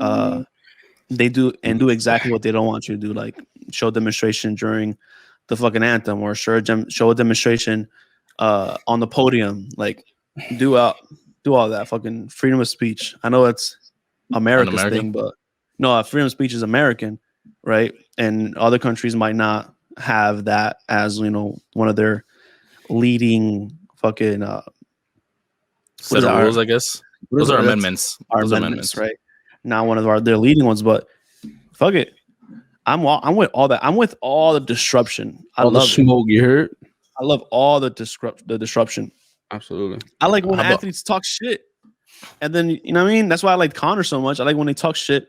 they do exactly what they don't want you to do, like show a demonstration during the fucking anthem or show a demonstration on the podium, like do all that fucking freedom of speech. I know it's America's thing, but no, freedom of speech is American, right? And other countries might not have that as one of their leading fucking set of rules, I guess. Those are That's amendments. Our Those are amendments, right? Not one of their leading ones, but fuck it. I'm with all that. I'm with all the disruption. I All the love it. smoke, you heard? I love all the disruption. Absolutely. I like when How about- athletes talk shit, and then you know what I mean. That's why I like Connor so much. I like when they talk shit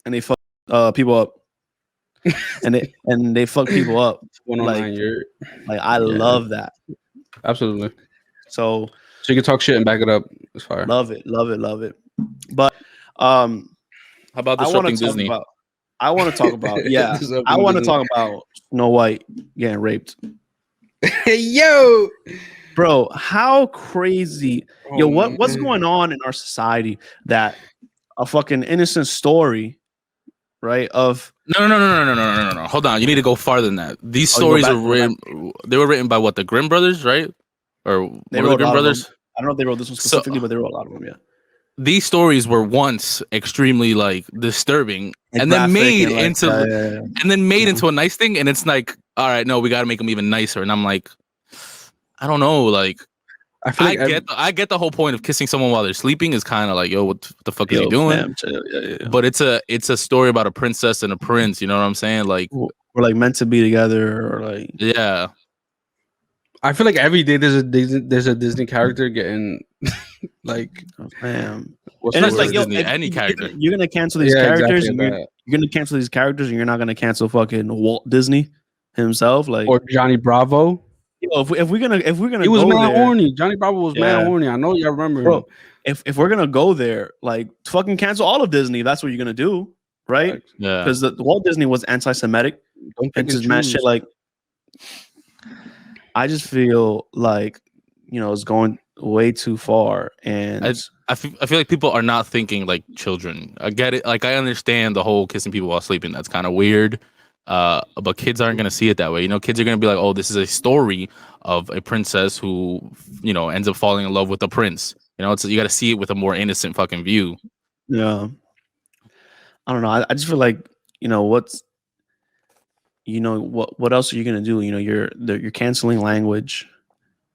and they fuck people up, and they fuck people up. 109, you're Like I love that. absolutely. So you can talk shit and back it up. It's fire. love it. But How about I want to disrupting talk Disney? about. I want to talk about. Yeah, Disrupting I want to Disney. talk about Snow White getting raped. Hey, yo, Bro, how crazy. Yo, what's man. going on in our society that a fucking innocent story, right? Of No. Hold on. You need to go farther than that. These Oh, you go stories back- are go written. They were written by what, the Grimm brothers, right? Or They one of the wrote a Grimm lot of brothers. I don't know if they wrote this one specifically, but they wrote a lot of them, yeah. These stories were once extremely like disturbing, and then graphic made and, like, into yeah. and then made into a nice thing. And it's like, all right, no, we got to make them even nicer. And I'm like, I don't know, like. I feel like I get the whole point of kissing someone while they're sleeping is kind of like, yo, what the fuck is he doing? Fam, chill, yeah. But it's a story about a princess and a prince. You know what I'm saying? Like, We're like meant to be together, or like yeah. I feel like every day there's a Disney character getting like fam. What's And not it's like, just yo, Disney, any character. You're gonna cancel these Yeah, characters. exactly and you're gonna cancel these characters, and you're not gonna cancel fucking Walt Disney himself. Like, or Johnny Bravo. yo, if we're gonna He was go mad there, horny. Johnny Bravo was mad Yeah. horny. I know y'all remember him. bro. If we're gonna go there, like fucking cancel all of Disney. If that's what you're gonna do, right? Yeah. Because the Walt Disney was anti-Semitic Don't pick and and just mad choose. shit. Like, I just feel like it's going way too far, and I feel like people are not thinking like children. I get it. Like, I understand the whole kissing people while sleeping. That's kind of weird. But kids aren't gonna see it that way. Kids are gonna be like, oh, this is a story of a princess who, ends up falling in love with a prince. You got to see it with a more innocent fucking view. yeah. I don't know. I just feel like what else are you gonna do? You're canceling language,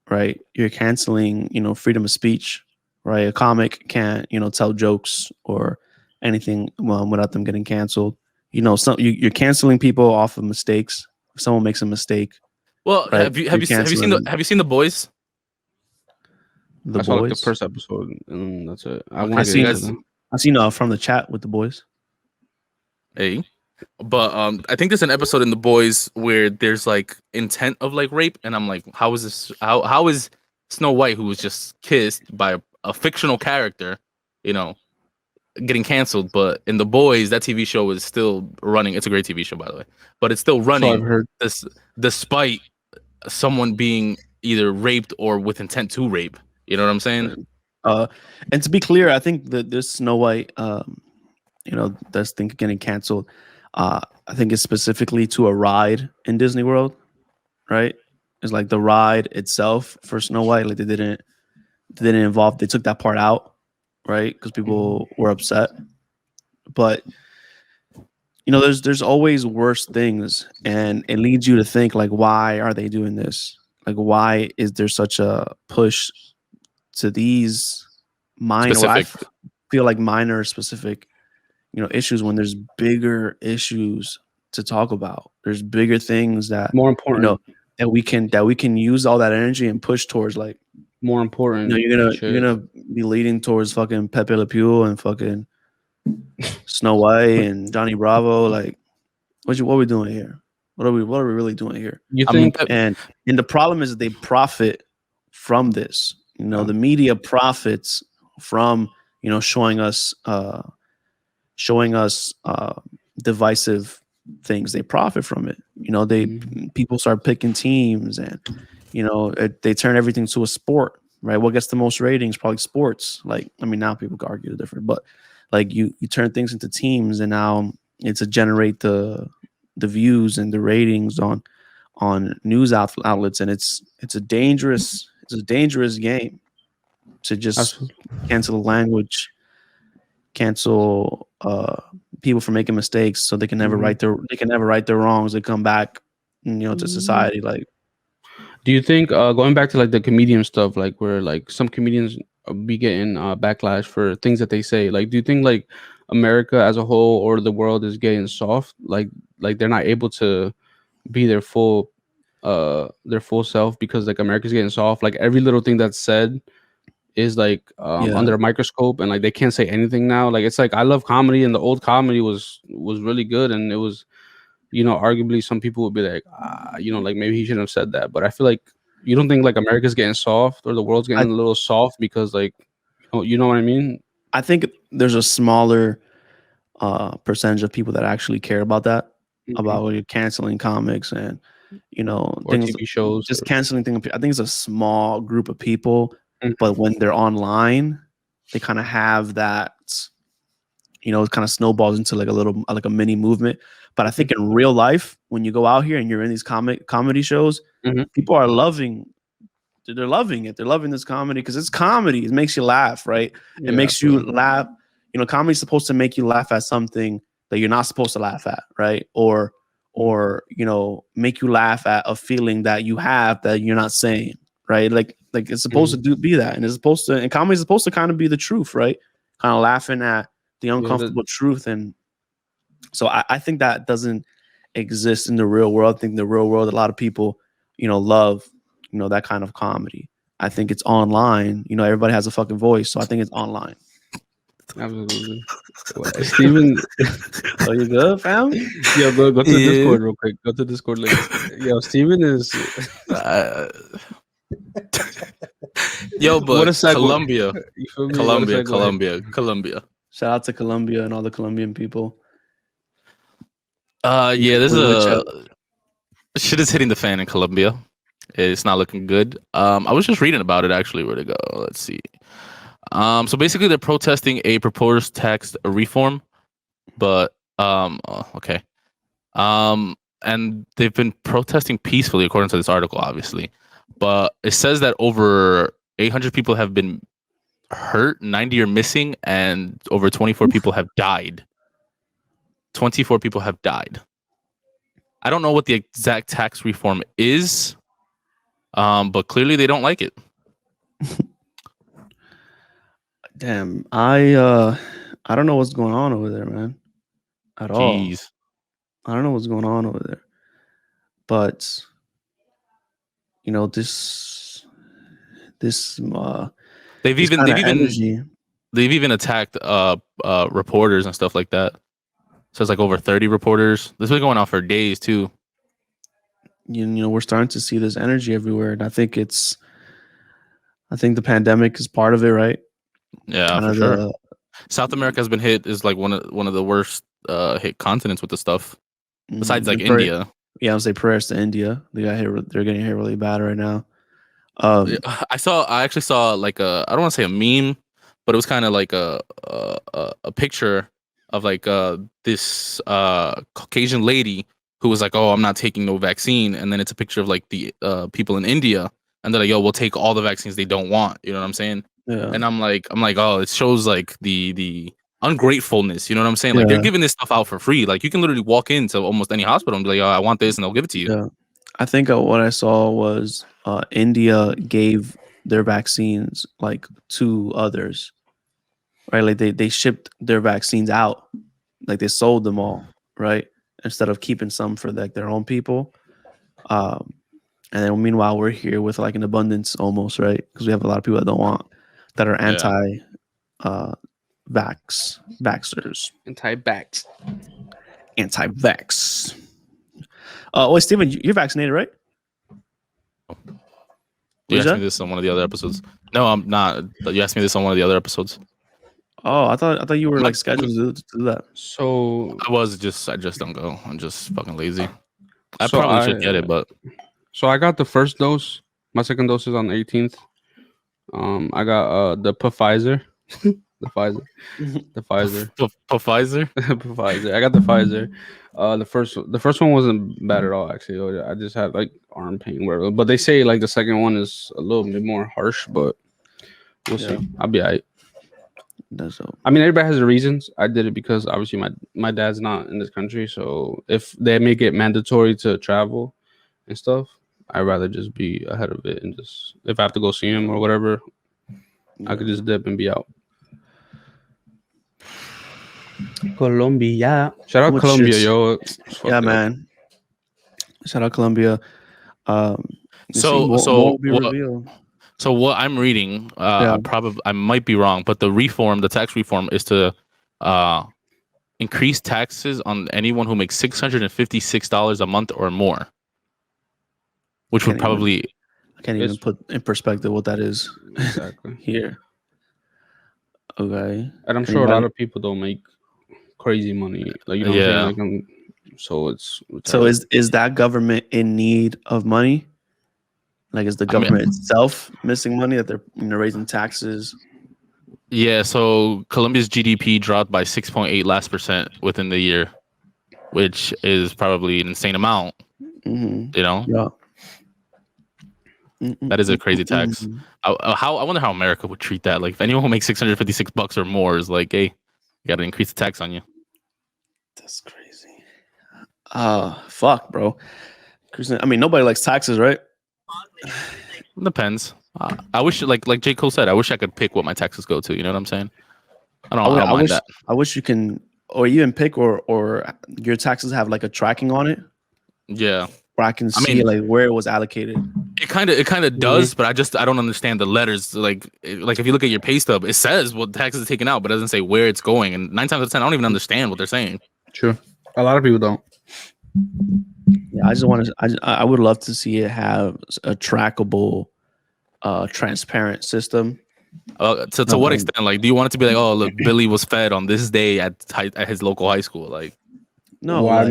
right? You're canceling freedom of speech, right? A comic can't tell jokes or anything without them getting canceled. You're canceling people off of mistakes. If someone makes a mistake, Well, right, have you seen the boys? The I saw like boys. the first episode, and that's it. I Okay, want so to you get guys- into them. I've seen from the chat with the boys. Hey. But I think there's an episode in The Boys where there's like intent of like rape, and I'm like, how is this? How is Snow White, who was just kissed by a fictional character, getting canceled? But in The Boys, that TV show is still running. It's a great TV show, by the way, but it's still So I've running. heard. This despite someone being either raped or with intent to rape. You know what I'm saying? And to be clear, I think that this Snow White, that's thing getting canceled. I think it's specifically to a ride in Disney World, right? It's like the ride itself for Snow White. Like they didn't involve. They took that part out, right? Because people were upset. But there's always worse things, and it leads you to think like, why are they doing this? Like, why is there such a push to these minor? I Specific. feel like minor specific, issues when there's bigger issues to talk about. There's bigger things that More important. that we can use all that energy and push towards. Like, More important. you're gonna be leading towards fucking Pepe Le Pew and fucking Snow White and Johnny Bravo. Like, what are we doing here? What are we really doing here? You I mean, think? And the problem is that they profit from this. The media profits from showing us divisive things. They profit from it. People start picking teams, and they turn everything to a sport, right? What gets the most ratings? Probably sports. Like, I mean, now people can argue different, but like you turn things into teams, and now it's to generate the views and the ratings on news outlets, and it's a dangerous game to just cancel language, cancel people for making mistakes, so they can never right their wrongs. They come back, to society. Like, Do you think going back to like the comedian stuff, like where like some comedians be getting backlash for things that they say? Like, do you think like America as a whole or the world is getting soft? Like they're not able to be their full self because like America's getting soft. Like every little thing that's said is like under a microscope, and like they can't say anything now. Like it's like I love comedy, and the old comedy was really good, and it was, you know, arguably some people would be like, you know, like maybe he shouldn't have said that. But I feel like you don't think like America's getting soft or the world's getting a little soft because like, you know what I mean? I think there's a smaller percentage of people that actually care about that, about when you're canceling comics and, you know, Or things, TV shows, just canceling things. I think it's a small group of people, but when they're online, they kind of have that, you know, it kind of snowballs into like a mini movement. But I think in real life, when you go out here and you're in these comedy shows, people are loving. They're loving it. They're loving this comedy because it's comedy. It makes you laugh, right? It makes you laugh. You know, comedy's supposed to make you laugh at something that you're not supposed to laugh at, right? Or you know, make you laugh at a feeling that you have that you're not saying, right? Like it's supposed to be that, and it's supposed to. And comedy is supposed to kind of be the truth, right? Kind of laughing at the uncomfortable truth, and so I think that doesn't exist in the real world. I think in the real world, a lot of people, you know, love, you know, that kind of comedy. I think it's online. You know, everybody has a fucking voice, so I think it's online. Absolutely. Steven, are you good, fam? Yo, go to Discord real quick. Go to Discord link. Yo, Steven is yo, but what a segue. Colombia. Shout out to Colombia and all the Colombian people. Yeah, there's a shit is hitting the fan in Colombia. It's not looking good. I was just reading about it actually. Where to go? Let's see. So basically, they're protesting a proposed tax reform, but okay. And they've been protesting peacefully, according to this article, obviously. But it says that over 800 people have been hurt, 90 are missing, and over 24 people have died. 24 people have died. I don't know what the exact tax reform is, but clearly they don't like it. Damn, I don't know what's going on over there, man. At all. I don't know what's going on over there. But you know, this they've even attacked reporters and stuff like that. So it's like over 30 reporters. This has been going on for days too. You know, we're starting to see this energy everywhere, and I think the pandemic is part of it, right? Yeah, for sure. South America has been hit is like one of the worst hit continents with the stuff. Besides like India. Yeah, I would say prayers to India. They got hit. They're getting hit really bad right now. I actually saw like I don't want to say a meme, but it was kind of like a picture of like this Caucasian lady who was like, "Oh, I'm not taking no vaccine," and then it's a picture of like the people in India, and they're like, "Yo, we'll take all the vaccines they don't want." You know what I'm saying? Yeah. And I'm like, oh, it shows like the ungratefulness. You know what I'm saying? Like they're giving this stuff out for free. Like you can literally walk into almost any hospital and be like, "Oh, I want this," and they'll give it to you. Yeah. I think what I saw was India gave their vaccines like to others, right? Like they shipped their vaccines out, like they sold them all, right? Instead of keeping some for like their own people. And then meanwhile, we're here with like an abundance almost, right? Because we have a lot of people that are vaxxers. Anti-vax. Wait, Steven, you're vaccinated, right? You asked me this on one of the other episodes. No, I'm not. You asked me this on one of the other episodes. Oh, I thought you were like scheduled to do that. So I just don't go. I'm just fucking lazy. I probably should get it, but so I got the first dose. My second dose is on the 18th. I got the Pfizer. The Pfizer. Pfizer. I got the Pfizer. The first one wasn't bad at all, actually. I just had like arm pain, whatever. But they say like the second one is a little bit more harsh, but we'll see. I'll be alright. I mean, everybody has their reasons. I did it because obviously my dad's not in this country, so if they make it mandatory to travel and stuff, I'd rather just be ahead of it and just if I have to go see him or whatever, I could just dip and be out. Colombia. Shout out Colombia, yo. Yeah, man. Shout out Colombia. So more will be revealed. So what I'm reading, I might be wrong, but the tax reform is to increase taxes on anyone who makes $656 a month or more, which would probably I can't even put in perspective what that is exactly here. Okay, and I'm sure a lot of people don't make crazy money, like you know what I'm saying. So it's is that government in need of money? Like, is the government itself missing money that they're raising taxes? Yeah, so Colombia's GDP dropped by 6.8% within the year, which is probably an insane amount. Mm-hmm. You know, that is a crazy tax. I wonder how America would treat that. Like, if anyone who makes $656 or more is like, hey, you got to increase the tax on you. That's crazy. Fuck, bro. I mean, nobody likes taxes, right? Depends. I wish, like J. Cole said, I wish I could pick what my taxes go to. You know what I'm saying? I don't mind that. I wish you can, or even pick, or your taxes have like a tracking on it. Yeah, where I can see like where it was allocated. It kind of does, but I don't understand the letters. Like if you look at your pay stub, it says what taxes are taken out, but it doesn't say where it's going. And 9 times out of 10, I don't even understand what they're saying. True, a lot of people don't. Yeah, I just want to. I would love to see it have a trackable, transparent system. To what extent? Like, do you want it to be like, oh, look, Billy was fed on this day at his local high school? Like, no, at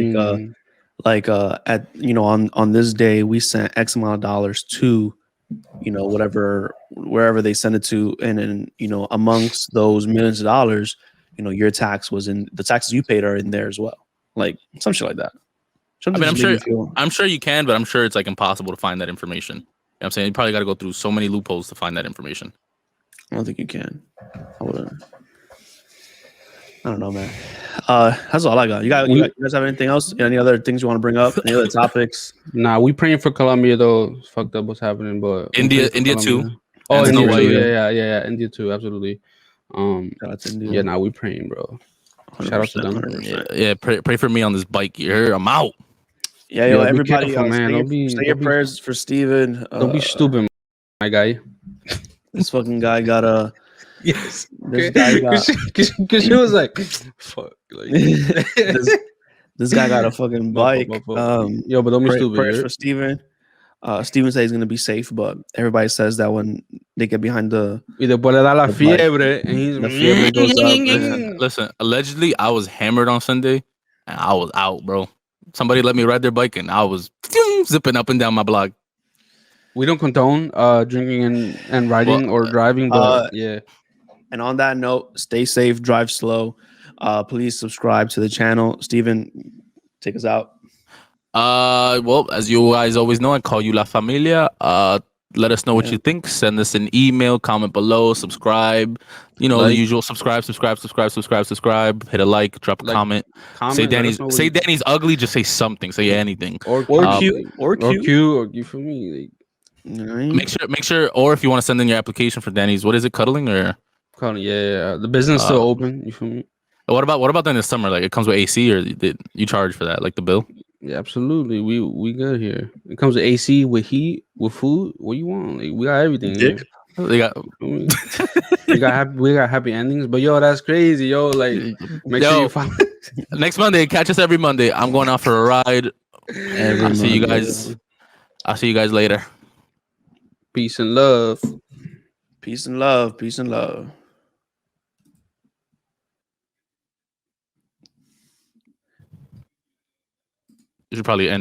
on this day we sent X amount of dollars to, wherever they send it to, and then amongst those millions of dollars, your tax was in the taxes you paid are in there as well, like some shit like that. I mean, I'm sure you can, but I'm sure it's like impossible to find that information. You know what I'm saying? You probably got to go through so many loopholes to find that information. I don't think you can. I don't know, man. That's all I got. You guys have anything else? Any other things you want to bring up? Any other topics? Nah, we praying for Colombia though. It's fucked up what's happening, but India too. Oh, India too. Yeah, India too. Absolutely. Shout to India. Yeah, nah, we praying, bro. Shout out to them. Yeah, pray for me on this bike here. I'm out. Yeah, everybody, say your prayers for Steven. Don't be stupid, my guy. This fucking guy got a. Yes. This guy got. Because she was like, fuck. Like, this guy got a fucking bike. Yo, but don't be stupid. Prayers for Steven. Steven says he's gonna be safe, but everybody says that when they get behind the. Y después le da la fiebre, and he's the fiebre goes up. Listen, allegedly, I was hammered on Sunday, and I was out, bro. Somebody let me ride their bike, and I was zipping up and down my block. We don't condone drinking and riding or driving, but yeah. And on that note, stay safe, drive slow. Please subscribe to the channel. Steven, take us out. Well, as you guys always know, I call you La Familia. Let us know what you think. Send us an email, comment below, subscribe. The usual. Subscribe. Hit a like, drop a comment. Say Danny's ugly. Just say something. Say anything. Or cute. Or cute for me. Make sure. Or if you want to send in your application for Danny's, what is it? Cuddling or? Cuddling. Yeah. The business still open. You feel me? What about in the summer? Like, it comes with AC, or you charge for that? Like the bill? Yeah, absolutely. We good here. It comes with AC, with heat, with food. What you want? Like, we got everything. Dick. We got happy endings. But yo, that's crazy. Yo, like make sure you follow. Next Monday, catch us every Monday. I'm going out for a ride. I'll see you guys. I'll see you guys later. Peace and love. Peace and love. Peace and love. You should probably end it.